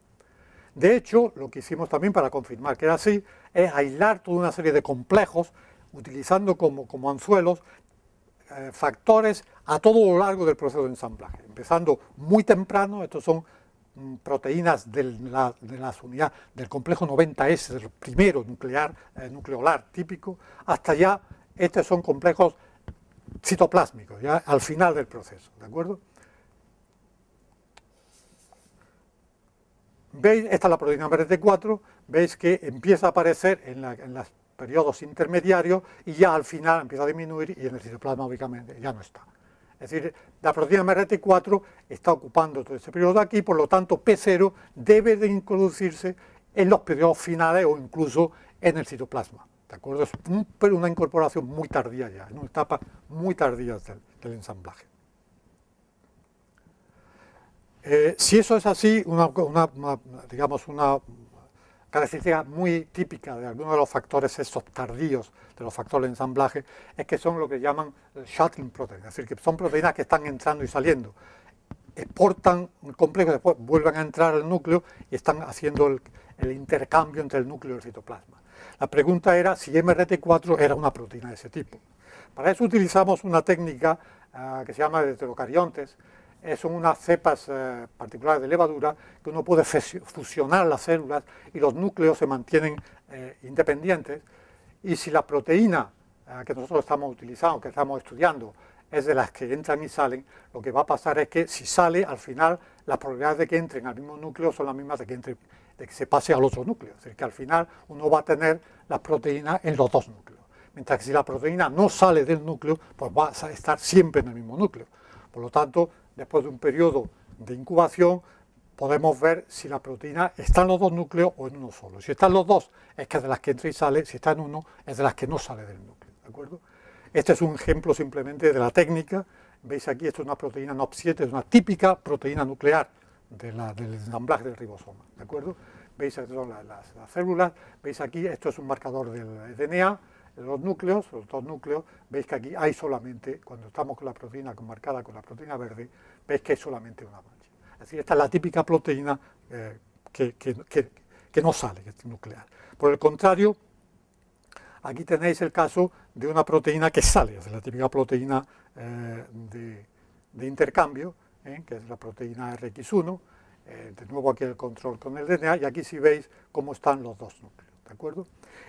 De hecho, lo que hicimos también para confirmar que era así, es aislar toda una serie de complejos, utilizando como anzuelos factores a todo lo largo del proceso de ensamblaje. Empezando muy temprano, estos son proteínas de las unidades del complejo 90S, del primero nucleolar típico, hasta ya, estos son complejos citoplásmicos, ya al final del proceso, ¿de acuerdo? ¿Veis? Esta es la proteína MRT4, veis que empieza a aparecer en los periodos intermediarios y ya al final empieza a disminuir y en el citoplasma obviamente ya no está. Es decir, la proteína MRT4 está ocupando todo ese periodo de aquí, por lo tanto P0 debe de introducirse en los periodos finales o incluso en el citoplasma. ¿De acuerdo? Es una incorporación muy tardía ya, en una etapa muy tardía del ensamblaje. Si eso es así, digamos una característica muy típica de algunos de los factores estos tardíos de los factores de ensamblaje es que son lo que llaman shuttling proteins, es decir, que son proteínas que están entrando y saliendo, exportan un complejo, después vuelven a entrar al núcleo y están haciendo el intercambio entre el núcleo y el citoplasma. La pregunta era si MRT4 era una proteína de ese tipo. Para eso utilizamos una técnica que se llama de heterocariontes. Son unas cepas particulares de levadura que uno puede fusionar las células y los núcleos se mantienen independientes, y si la proteína que nosotros estamos utilizando, que estamos estudiando, es de las que entran y salen, lo que va a pasar es que si sale, al final las probabilidades de que entren al mismo núcleo son las mismas de que se pase al otro núcleo, es decir, que al final uno va a tener las proteínas en los dos núcleos, mientras que si la proteína no sale del núcleo, pues va a estar siempre en el mismo núcleo. Por lo tanto, después de un periodo de incubación, podemos ver si la proteína está en los dos núcleos o en uno solo. Si está en los dos, es que es de las que entra y sale; si está en uno, es de las que no sale del núcleo, ¿de acuerdo? Este es un ejemplo simplemente de la técnica. Veis aquí, esto es una proteína NOP7, es una típica proteína nuclear del ensamblaje del ribosoma, ¿de acuerdo? Veis, estas son las células, veis aquí, esto es un marcador del DNA, los núcleos, los dos núcleos, veis que aquí hay solamente, cuando estamos con la proteína marcada con la proteína verde, veis que hay solamente una mancha. Es decir, esta es la típica proteína que no sale, que es nuclear. Por el contrario, aquí tenéis el caso de una proteína que sale, es la típica proteína de intercambio, que es la proteína RX1, de nuevo aquí el control con el DNA, y aquí sí veis cómo están los dos núcleos, ¿de acuerdo?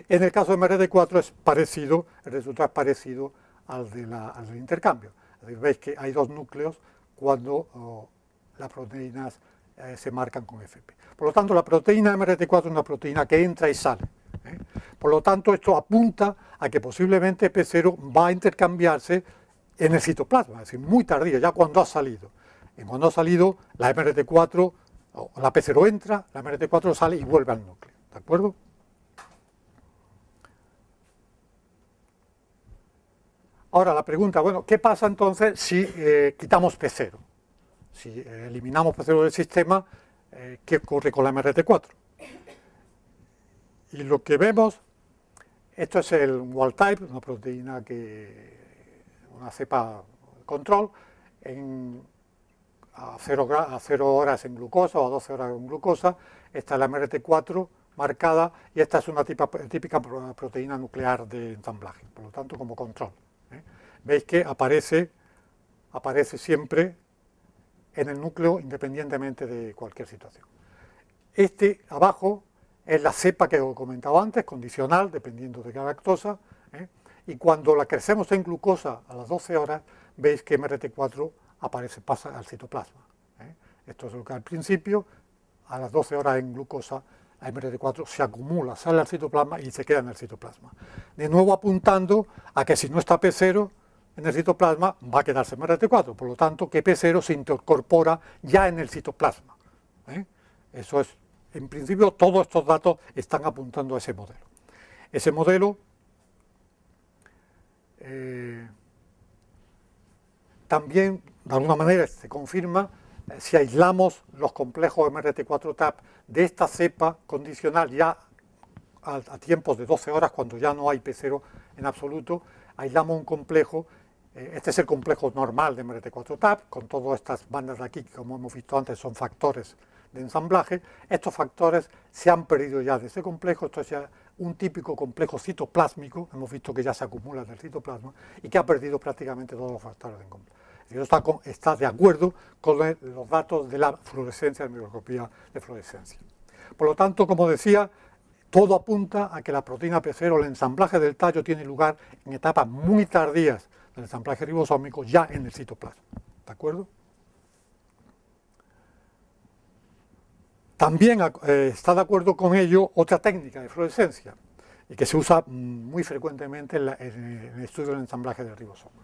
En el caso de MRT4 es parecido, el resultado es parecido al del intercambio. Es decir, veis que hay dos núcleos cuando las proteínas se marcan con FP. Por lo tanto, la proteína MRT4 es una proteína que entra y sale. Por lo tanto, esto apunta a que posiblemente P0 va a intercambiarse en el citoplasma, es decir, muy tardío, ya cuando ha salido. Y cuando ha salido, la MRT4, o la P0 entra, la MRT4 sale y vuelve al núcleo, ¿de acuerdo? Ahora la pregunta, bueno, ¿qué pasa entonces si quitamos P0? Si eliminamos P0 del sistema, ¿qué ocurre con la MRT4? Y lo que vemos, esto es el wild type, una proteína una cepa control, a 0 horas en glucosa o a 12 horas en glucosa. Esta es la MRT4 marcada y esta es una típica proteína nuclear de ensamblaje, por lo tanto como control. Veis que aparece siempre en el núcleo independientemente de cualquier situación. Este abajo es la cepa que os he comentado antes, condicional, dependiendo de cada lactosa, y cuando la crecemos en glucosa a las 12 horas, veis que MRT4 pasa al citoplasma. Esto es lo que al principio, a las 12 horas en glucosa, la MRT4 se acumula, sale al citoplasma y se queda en el citoplasma. De nuevo apuntando a que si no está P0 en el citoplasma, va a quedarse MRT4, por lo tanto que P0 se incorpora ya en el citoplasma. Eso es, en principio, todos estos datos están apuntando a ese modelo. Ese modelo también, de alguna manera, se confirma si aislamos los complejos MRT4-TAP de esta cepa condicional ya a tiempos de 12 horas, cuando ya no hay P0 en absoluto, aislamos un complejo. Este es el complejo normal de MRT4-TAP, con todas estas bandas de aquí, que como hemos visto antes son factores de ensamblaje. Estos factores se han perdido ya de ese complejo. Esto es ya un típico complejo citoplásmico, hemos visto que ya se acumula en el citoplasma y que ha perdido prácticamente todos los factores del complejo. Está de acuerdo con los datos de la fluorescencia, de microscopía de fluorescencia. Por lo tanto, como decía, todo apunta a que la proteína P0, el ensamblaje del tallo, tiene lugar en etapas muy tardías del ensamblaje ribosómico, ya en el citoplasma. ¿De acuerdo? También está de acuerdo con ello otra técnica de fluorescencia, y que se usa muy frecuentemente en el estudio del ensamblaje del ribosoma,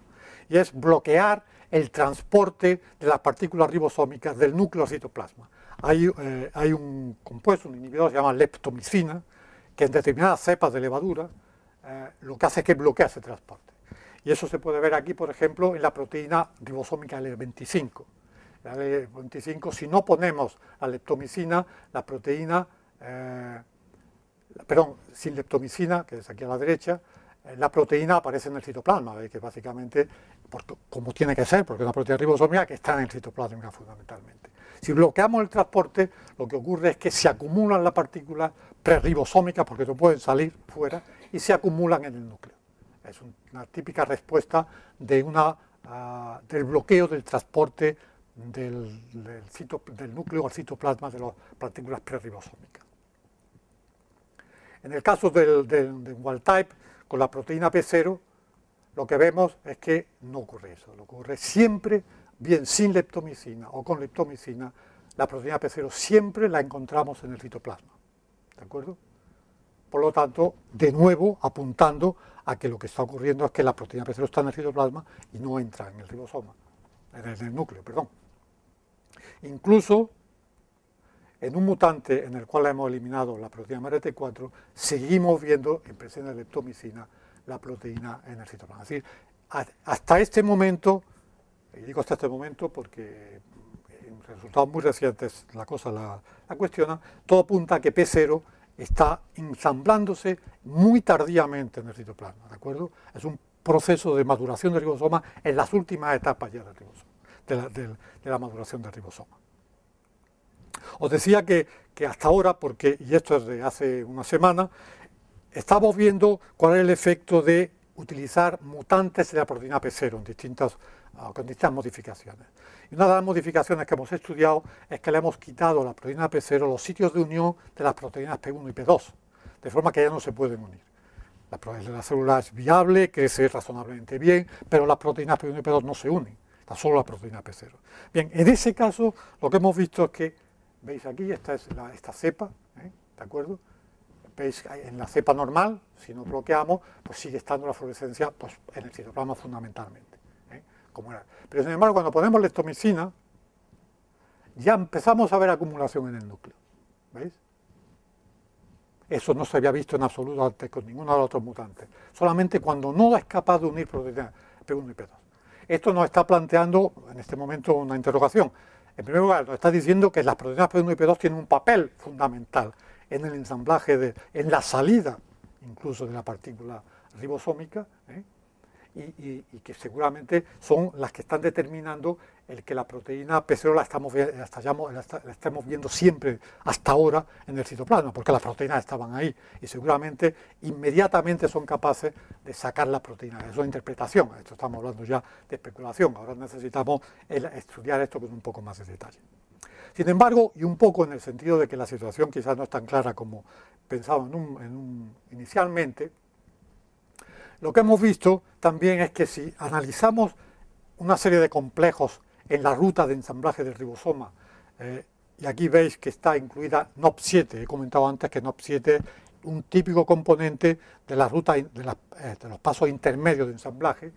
y es bloquear el transporte de las partículas ribosómicas del núcleo al citoplasma. Hay un compuesto, un inhibidor, se llama leptomicina, que en determinadas cepas de levadura lo que hace es que bloquea ese transporte. Y eso se puede ver aquí, por ejemplo, en la proteína ribosómica L25. La L25, si no ponemos la leptomicina, la proteína, sin leptomicina, que es aquí a la derecha, la proteína aparece en el citoplasma, ¿veis? Que básicamente, como tiene que ser, porque es una proteína ribosómica que está en el citoplasma fundamentalmente. Si bloqueamos el transporte, lo que ocurre es que se acumulan las partículas preribosómicas, porque no pueden salir fuera, y se acumulan en el núcleo. Es una típica respuesta de del bloqueo del transporte del núcleo al citoplasma de las partículas preribosómicas. En el caso del wild type, con la proteína P0, lo que vemos es que no ocurre eso. Lo que ocurre siempre, bien sin leptomicina o con leptomicina, la proteína P0 siempre la encontramos en el citoplasma. ¿De acuerdo? Por lo tanto, de nuevo, apuntando a que lo que está ocurriendo es que la proteína P0 está en el citoplasma y no entra en el ribosoma, en el núcleo, perdón. Incluso en un mutante en el cual hemos eliminado la proteína MRT4, seguimos viendo en presencia de leptomicina la proteína en el citoplasma. Es decir, hasta este momento, y digo hasta este momento porque en resultados muy recientes la cuestiona, todo apunta a que P0 está ensamblándose muy tardíamente en el citoplasma, ¿de acuerdo? Es un proceso de maduración del ribosoma en las últimas etapas ya del ribosoma, de la maduración del ribosoma. Os decía que hasta ahora, y esto es de hace una semana, estamos viendo cuál es el efecto de utilizar mutantes de la proteína P0 con distintas modificaciones. Y una de las modificaciones que hemos estudiado es que le hemos quitado a la proteína P0 los sitios de unión de las proteínas P1 y P2, de forma que ya no se pueden unir. La célula es viable, crece razonablemente bien, pero las proteínas P1 y P2 no se unen, está solo la proteína P0. Bien, en ese caso lo que hemos visto es que, veis aquí, esta es esta cepa, ¿de acuerdo? Veis en la cepa normal, si no bloqueamos, pues sigue estando la fluorescencia pues, en el citoplasma fundamentalmente, como era. Pero sin embargo, cuando ponemos leptomicina, ya empezamos a ver acumulación en el núcleo, ¿veis? Eso no se había visto en absoluto antes con ninguno de los otros mutantes, solamente cuando no es capaz de unir proteínas P1 y P2. Esto nos está planteando en este momento una interrogación. En primer lugar, nos está diciendo que las proteínas P1 y P2 tienen un papel fundamental en el ensamblaje, en la salida incluso de la partícula ribosómica, y que seguramente son las que están determinando el que la proteína P0 la estemos viendo siempre hasta ahora en el citoplasma, porque las proteínas estaban ahí y seguramente inmediatamente son capaces de sacar la proteína. Eso es interpretación, esto estamos hablando ya de especulación, ahora necesitamos estudiar esto con un poco más de detalle. Sin embargo, y un poco en el sentido de que la situación quizás no es tan clara como pensábamos inicialmente, lo que hemos visto también es que si analizamos una serie de complejos en la ruta de ensamblaje del ribosoma, y aquí veis que está incluida NOP7, he comentado antes que NOP7 es un típico componente de la ruta de los pasos intermedios de ensamblaje,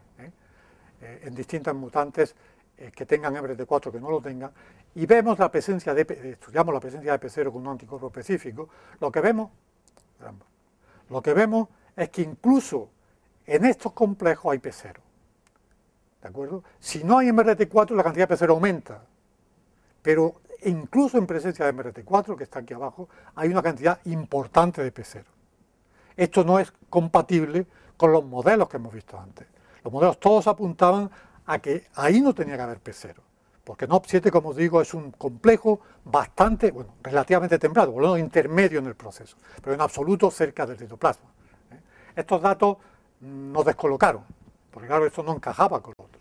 en distintas mutantes que tengan MRT4 que no lo tengan, y vemos la presencia estudiamos la presencia de P0 con un anticuerpo específico, lo que vemos es que incluso En estos complejos hay P0, ¿de acuerdo? Si no hay MRT4, la cantidad de P0 aumenta, pero incluso en presencia de MRT4, que está aquí abajo, hay una cantidad importante de P0. Esto no es compatible con los modelos que hemos visto antes. Los modelos todos apuntaban a que ahí no tenía que haber P0, porque NOP7, como os digo, es un complejo bastante, bueno, relativamente temprano, por lo menos intermedio en el proceso, pero en absoluto cerca del citoplasma. Estos datos nos descolocaron, porque claro, esto no encajaba con lo otro.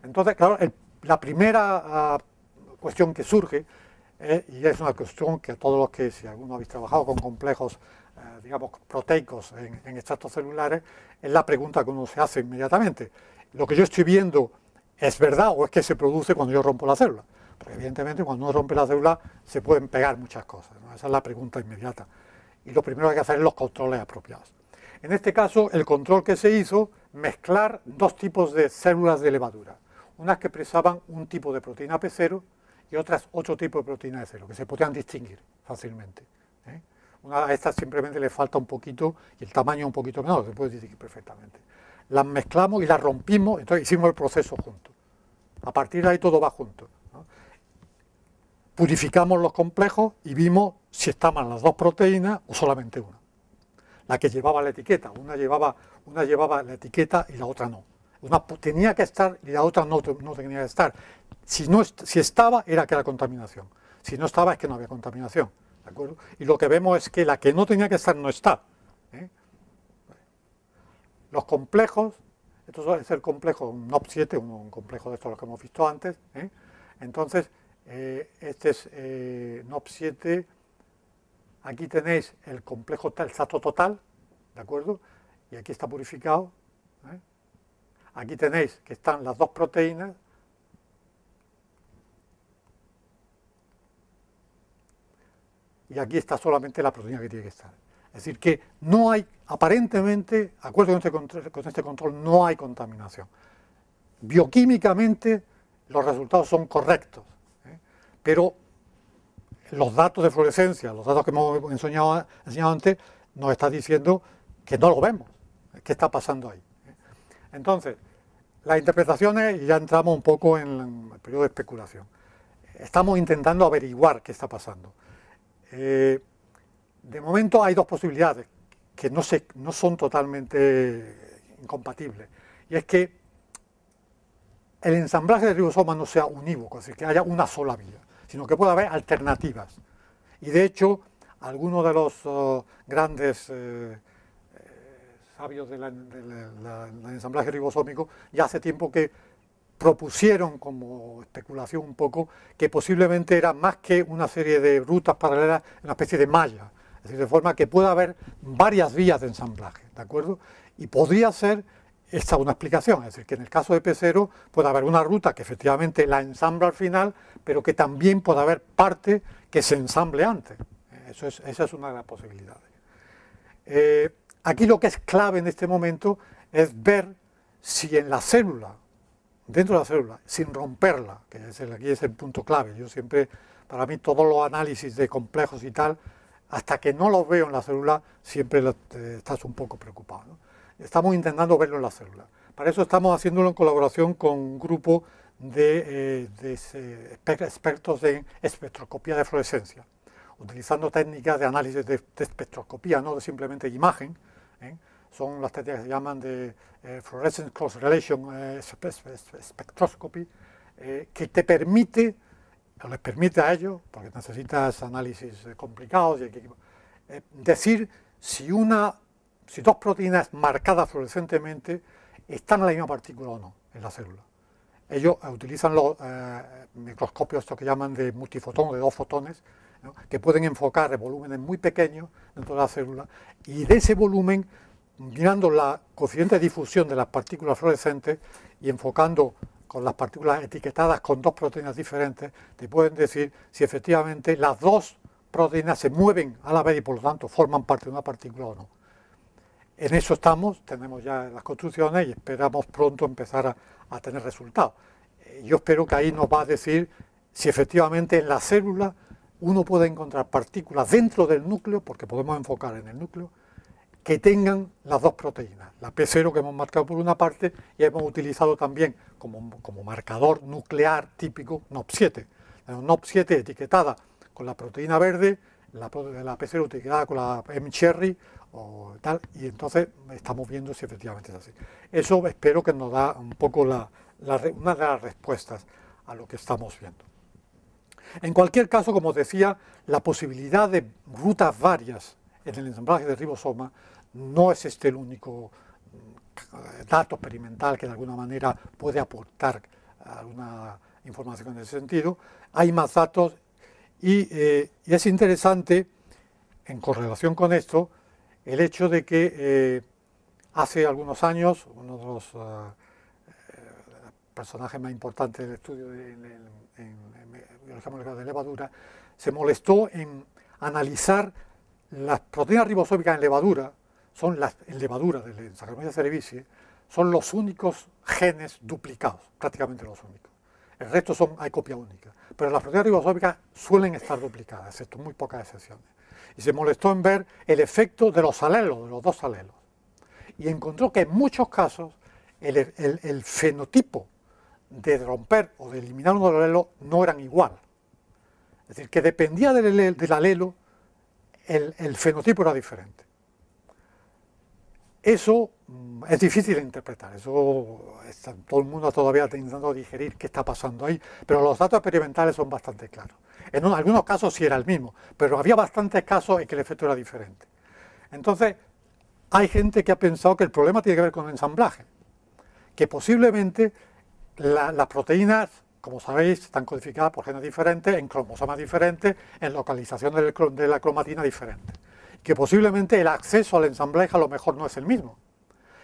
Entonces, claro, la primera cuestión que surge, y es una cuestión que todos los que, si alguno habéis trabajado con complejos, digamos, proteicos en extractos celulares, es la pregunta que uno se hace inmediatamente. ¿Lo que yo estoy viendo es verdad o es que se produce cuando yo rompo la célula? Porque evidentemente cuando uno rompe la célula se pueden pegar muchas cosas, ¿no? Esa es la pregunta inmediata. Y lo primero que hay que hacer es los controles apropiados. En este caso, el control que se hizo, mezclar dos tipos de células de levadura. Unas que expresaban un tipo de proteína P0 y otras otro tipo de proteína E0, que se podían distinguir fácilmente. A estas simplemente le falta un poquito y el tamaño un poquito menor, se puede distinguir perfectamente. Las mezclamos y las rompimos, entonces hicimos el proceso juntos. A partir de ahí todo va junto, ¿no? Purificamos los complejos y vimos si estaban las dos proteínas o solamente una. La que llevaba la etiqueta, una llevaba la etiqueta y la otra no. Una tenía que estar y la otra no tenía que estar. Si estaba, era que era contaminación. Si no estaba, es que no había contaminación. ¿De acuerdo? Y lo que vemos es que la que no tenía que estar no está. Los complejos, esto es el complejo NOP7, un complejo de estos los que hemos visto antes. Entonces, este es NOP7. Aquí tenéis el complejo, el salto total, ¿de acuerdo? Y aquí está purificado. Aquí tenéis que están las dos proteínas. Y aquí está solamente la proteína que tiene que estar. Es decir, que no hay, aparentemente, de acuerdo con este control, no hay contaminación. Bioquímicamente los resultados son correctos, pero los datos de fluorescencia, los datos que hemos enseñado antes, nos está diciendo que no lo vemos. ¿Qué está pasando ahí? Entonces, las interpretaciones, y ya entramos un poco en el periodo de especulación. Estamos intentando averiguar qué está pasando. De momento hay dos posibilidades que no son totalmente incompatibles. Y es que el ensamblaje de ribosomas no sea unívoco, es decir, que haya una sola vía, sino que pueda haber alternativas. Y de hecho, algunos de los grandes sabios del ensamblaje ribosómico ya hace tiempo que propusieron como especulación un poco que posiblemente era más que una serie de rutas paralelas, una especie de malla, es decir, de forma que pueda haber varias vías de ensamblaje, ¿de acuerdo? Y podría ser esta una explicación, es decir, que en el caso de P0 puede haber una ruta que efectivamente la ensambla al final, pero que también puede haber parte que se ensamble antes. Esa es una de las posibilidades. Aquí lo que es clave en este momento es ver si en la célula, dentro de la célula, sin romperla, que aquí es el punto clave. Yo siempre, para mí, todos los análisis de complejos y tal, hasta que no los veo en la célula, siempre estás un poco preocupado, ¿no? Estamos intentando verlo en la célula. Para eso estamos haciéndolo en colaboración con un grupo de expertos en espectroscopía de fluorescencia, utilizando técnicas de análisis de espectroscopía, no de simplemente imagen. Son las técnicas que se llaman de Fluorescence Cross Relation Spectroscopy, que te permite, o les permite a ellos, porque necesitas análisis complicados, decir si dos proteínas marcadas fluorescentemente están en la misma partícula o no en la célula. Ellos utilizan los microscopios estos que llaman de multifotón, de 2 fotones, ¿no?, que pueden enfocar volúmenes muy pequeños dentro de la célula, y de ese volumen, mirando la coeficiente de difusión de las partículas fluorescentes y enfocando con las partículas etiquetadas con dos proteínas diferentes, te pueden decir si efectivamente las dos proteínas se mueven a la vez y por lo tanto forman parte de una partícula o no. En eso estamos, tenemos ya las construcciones y esperamos pronto empezar a tener resultados. Yo espero que ahí nos va a decir si efectivamente en la célula uno puede encontrar partículas dentro del núcleo, porque podemos enfocar en el núcleo, que tengan las dos proteínas, la P0 que hemos marcado por una parte y hemos utilizado también como marcador nuclear típico NOP7. La NOP7 etiquetada con la proteína verde, la P0 etiquetada con la mCherry o tal, y entonces estamos viendo si efectivamente es así. Eso espero que nos da un poco una de las respuestas a lo que estamos viendo. En cualquier caso, como os decía, la posibilidad de rutas varias en el ensamblaje de ribosoma no es el único dato experimental que de alguna manera puede aportar alguna información en ese sentido. Hay más datos y es interesante, en correlación con esto, el hecho de que hace algunos años uno de los personajes más importantes del estudio en biología molecular de levadura se molestó en analizar las proteínas ribosómicas en levadura, en levadura de Saccharomyces cerevisiae, son los únicos genes duplicados, prácticamente los únicos. El resto hay copia única, pero las proteínas ribosómicas suelen estar duplicadas, excepto muy pocas excepciones. Y se molestó en ver el efecto de los alelos, de los dos alelos. Y encontró que en muchos casos el fenotipo de romper o de eliminar uno de los alelos no eran igual. Es decir, que dependía del alelo, el fenotipo era diferente. Eso es difícil de interpretar, todo el mundo todavía intentando digerir qué está pasando ahí, pero los datos experimentales son bastante claros. En algunos casos sí era el mismo, pero había bastantes casos en que el efecto era diferente. Entonces, hay gente que ha pensado que el problema tiene que ver con el ensamblaje, que posiblemente las proteínas, como sabéis, están codificadas por genes diferentes, en cromosomas diferentes, en localización de la cromatina diferente. Que posiblemente el acceso al ensamblaje a lo mejor no es el mismo.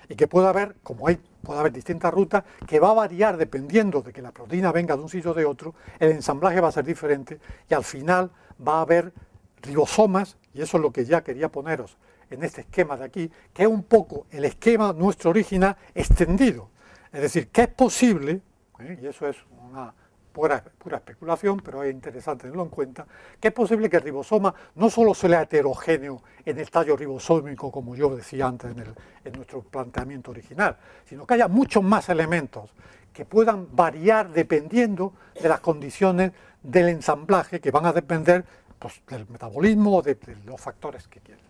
Y que puede haber, puede haber distintas rutas, que va a variar dependiendo de que la proteína venga de un sitio o de otro, el ensamblaje va a ser diferente y al final va a haber ribosomas, y eso es lo que ya quería poneros en este esquema de aquí, que es un poco el esquema nuestro original extendido. Es decir, que es posible, y eso es una pura especulación, pero es interesante tenerlo en cuenta, que es posible que el ribosoma no solo sea heterogéneo en el tallo ribosómico, como yo decía antes en nuestro planteamiento original, sino que haya muchos más elementos que puedan variar dependiendo de las condiciones del ensamblaje, que van a depender pues, del metabolismo o de los factores que quieran.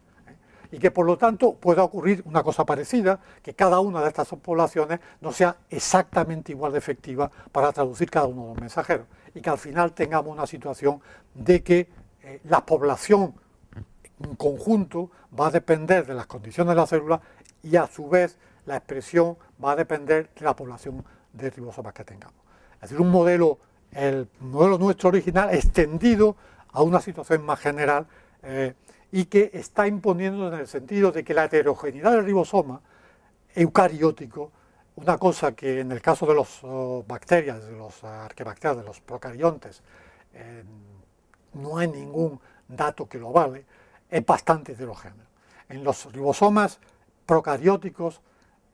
Y que por lo tanto pueda ocurrir una cosa parecida, que cada una de estas poblaciones no sea exactamente igual de efectiva para traducir cada uno de los mensajeros, y que al final tengamos una situación de que la población en conjunto va a depender de las condiciones de la célula y a su vez la expresión va a depender de la población de ribosomas que tengamos. Es decir, el modelo nuestro original extendido a una situación más general y que está imponiendo en el sentido de que la heterogeneidad del ribosoma eucariótico, una cosa que en el caso de las bacterias, de los arquebacterias, de los procariontes, no hay ningún dato que lo vale, es bastante heterogéneo. En los ribosomas procarióticos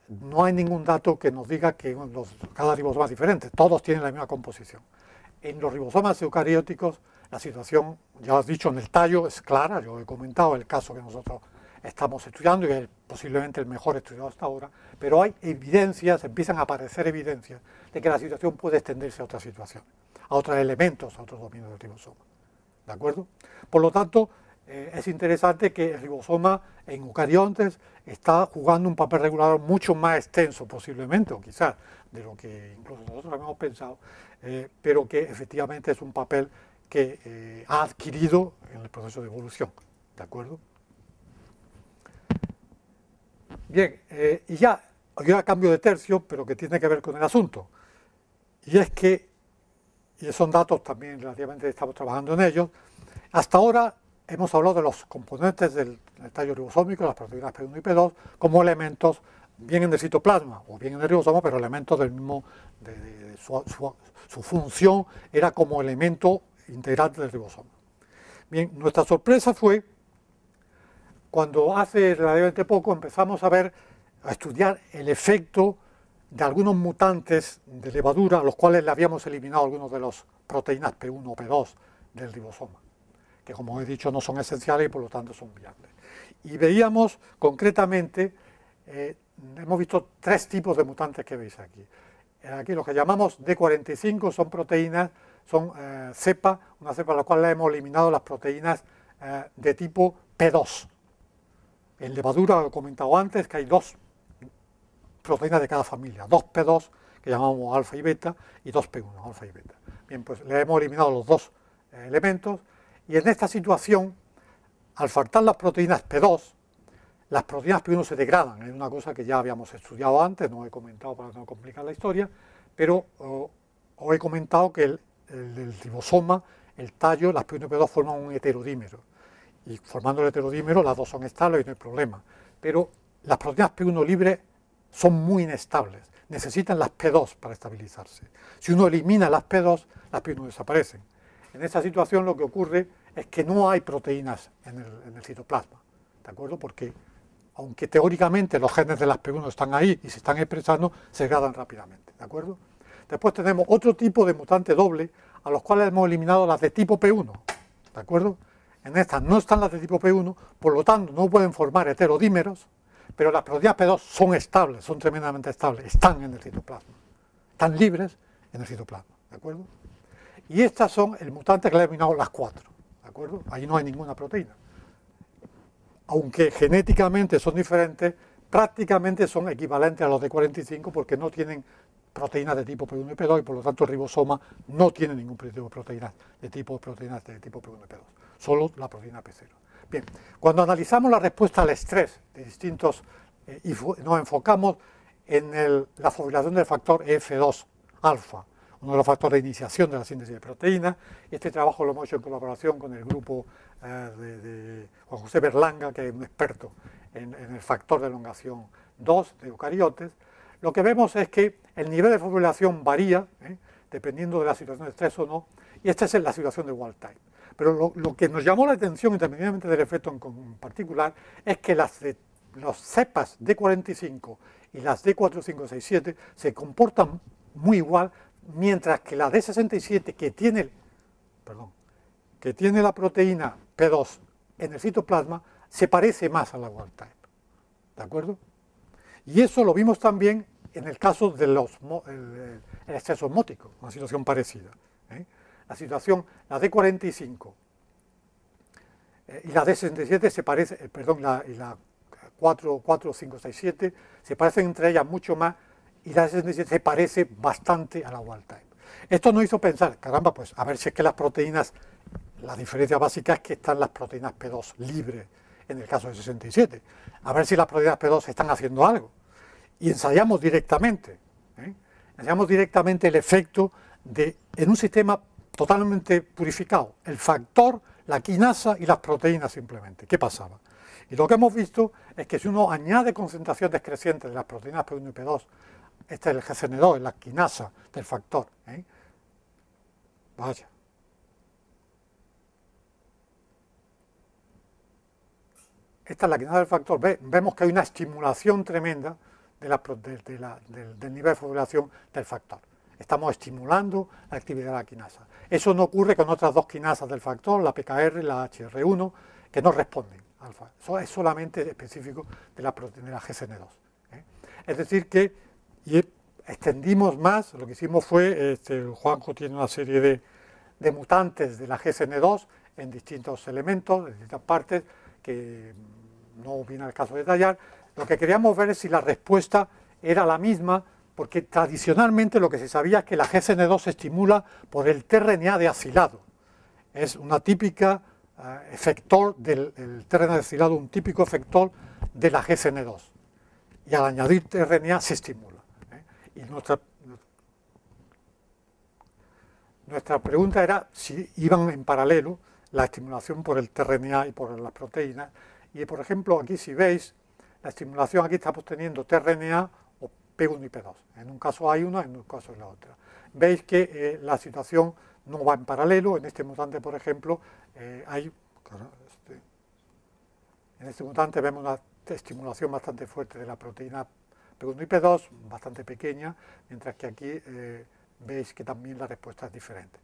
no hay ningún dato que nos diga que cada ribosoma es diferente, todos tienen la misma composición. En los ribosomas eucarióticos la situación, ya os he dicho, en el tallo es clara, yo he comentado el caso que nosotros estamos estudiando y es posiblemente el mejor estudiado hasta ahora, pero hay evidencias, empiezan a aparecer evidencias de que la situación puede extenderse a otras situaciones, a otros elementos, a otros dominios del ribosoma. ¿De acuerdo? Por lo tanto, es interesante que el ribosoma en eucariontes está jugando un papel regulador mucho más extenso posiblemente, o quizás de lo que incluso nosotros habíamos pensado, pero que efectivamente es un papel que ha adquirido en el proceso de evolución. ¿De acuerdo? Bien, y ya cambio de tercio, pero que tiene que ver con el asunto. Y es que, y son datos también relativamente, estamos trabajando en ellos, hasta ahora hemos hablado de los componentes del tallo ribosómico, las proteínas P1 y P2, como elementos bien en el citoplasma o bien en el ribosoma, pero elementos del mismo, su función era como elemento integrante del ribosoma. Bien, nuestra sorpresa fue cuando hace relativamente poco empezamos a estudiar el efecto de algunos mutantes de levadura, a los cuales le habíamos eliminado algunos de las proteínas P1 o P2 del ribosoma, que como he dicho no son esenciales y por lo tanto son viables. Y veíamos concretamente, hemos visto 3 tipos de mutantes que veis aquí. Aquí lo que llamamos D45 son proteínas, son cepa, una cepa a la cual le hemos eliminado las proteínas de tipo P2. En levadura, lo he comentado antes, que hay 2 proteínas de cada familia, 2 P2 que llamamos alfa y beta y 2 P1, alfa y beta. Bien, pues le hemos eliminado los 2 elementos y en esta situación, al faltar las proteínas P2, las proteínas P1 se degradan, es una cosa que ya habíamos estudiado antes, no he comentado para no complicar la historia, pero os he comentado que el ribosoma, el tallo, las P1 y P2 forman un heterodímero, y formando el heterodímero las 2 son estables y no hay problema, pero las proteínas P1 libres son muy inestables, necesitan las P2 para estabilizarse. Si uno elimina las P2, las P1 desaparecen. En esta situación lo que ocurre es que no hay proteínas en el citoplasma, ¿de acuerdo? Porque aunque teóricamente los genes de las P1 están ahí y se están expresando, se degradan rápidamente, ¿de acuerdo? Después tenemos otro tipo de mutante doble, a los cuales hemos eliminado las de tipo P1, ¿de acuerdo? En estas no están las de tipo P1, por lo tanto no pueden formar heterodímeros, pero las proteínas P2 son estables, son tremendamente estables, están en el citoplasma, están libres en el citoplasma, ¿de acuerdo? Y estas son el mutante que le he eliminado las 4, ¿de acuerdo? Ahí no hay ninguna proteína. Aunque genéticamente son diferentes, prácticamente son equivalentes a los de 45 porque no tienen proteínas de tipo P1 y P2 y por lo tanto el ribosoma no tiene ningún tipo de proteínas de tipo P1 y P2, solo la proteína P0. Bien, cuando analizamos la respuesta al estrés de distintos y nos enfocamos en la fosforilación del factor F2 alfa, uno de los factores de iniciación de la síntesis de proteínas, y este trabajo lo hemos hecho en colaboración con el grupo de Juan José Berlanga, que es un experto en el factor de elongación 2 de eucariotes. Lo que vemos es que el nivel de fosforilación varía, dependiendo de la situación de estrés o no, y esta es la situación de wild type. Pero lo que nos llamó la atención, independientemente del efecto en particular, es que las cepas D45 y las D4567 se comportan muy igual, mientras que la D67, que tiene la proteína P2 en el citoplasma, se parece más a la wild type. ¿De acuerdo? Y eso lo vimos también en el caso del estrés osmótico, una situación parecida. La D45 y la D67 se parecen, y la 4567 se parecen entre ellas mucho más, y la D67 se parece bastante a la wild type. Esto nos hizo pensar, caramba, pues a ver si es que las proteínas, la diferencia básica es que están las proteínas P2 libres en el caso de 67, a ver si las proteínas P2 están haciendo algo. Y ensayamos directamente el efecto en un sistema totalmente purificado, el factor, la quinasa y las proteínas simplemente. ¿Qué pasaba? Y lo que hemos visto es que si uno añade concentraciones crecientes de las proteínas P1 y P2, este es el GCN2, es la quinasa del factor, vaya. Esta es la quinasa del factor, vemos que hay una estimulación tremenda del nivel de fosforilación del factor. Estamos estimulando la actividad de la quinasa. Eso no ocurre con otras 2 quinasas del factor, la PKR y la HR1, que no responden alfa. Eso es solamente específico de la GCN2. Es decir que extendimos más, lo que hicimos fue, Juanjo tiene una serie de mutantes de la GCN2 en distintos elementos, en distintas partes, que no viene al caso de detallar. Lo que queríamos ver es si la respuesta era la misma, porque tradicionalmente lo que se sabía es que la GCN2 se estimula por el tRNA de acilado. Es una típica efector del tRNA de acilado, un típico efector de la GCN2. Y al añadir tRNA se estimula. Y nuestra pregunta era si iban en paralelo la estimulación por el tRNA y por las proteínas. Y por ejemplo, aquí si veis, la estimulación aquí estamos teniendo tRNA o P1 y P2. En un caso hay una, en un caso hay la otra. Veis que la situación no va en paralelo. En este mutante, por ejemplo, en este mutante vemos una estimulación bastante fuerte de la proteína P1 y P2, bastante pequeña, mientras que aquí veis que también la respuesta es diferente.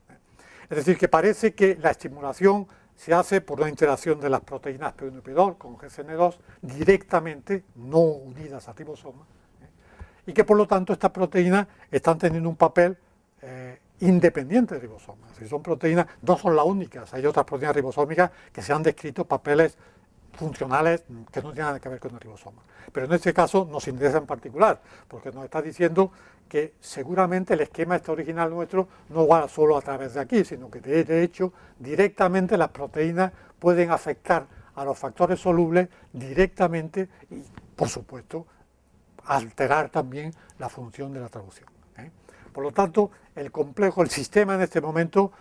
Es decir, que parece que la estimulación se hace por una interacción de las proteínas P1 y P2 con GSN2 directamente, no unidas al ribosoma, y que por lo tanto estas proteínas están teniendo un papel independiente del ribosoma. Si son proteínas, no son las únicas, hay otras proteínas ribosómicas que se han descrito papeles funcionales que no tienen nada que ver con el ribosoma. Pero en este caso nos interesa en particular, porque nos está diciendo que seguramente el esquema este original nuestro no va solo a través de aquí, sino que de hecho directamente las proteínas pueden afectar a los factores solubles directamente y, por supuesto, alterar también la función de la traducción. Por lo tanto, el complejo, el sistema en este momento,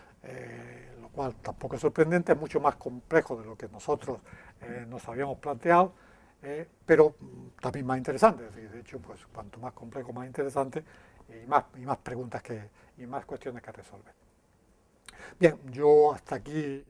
lo cual tampoco es sorprendente, es mucho más complejo de lo que nosotros nos habíamos planteado, pero también más interesante. Es decir, de hecho, pues cuanto más complejo, más interesante y más preguntas y más cuestiones que resolver. Bien, yo hasta aquí.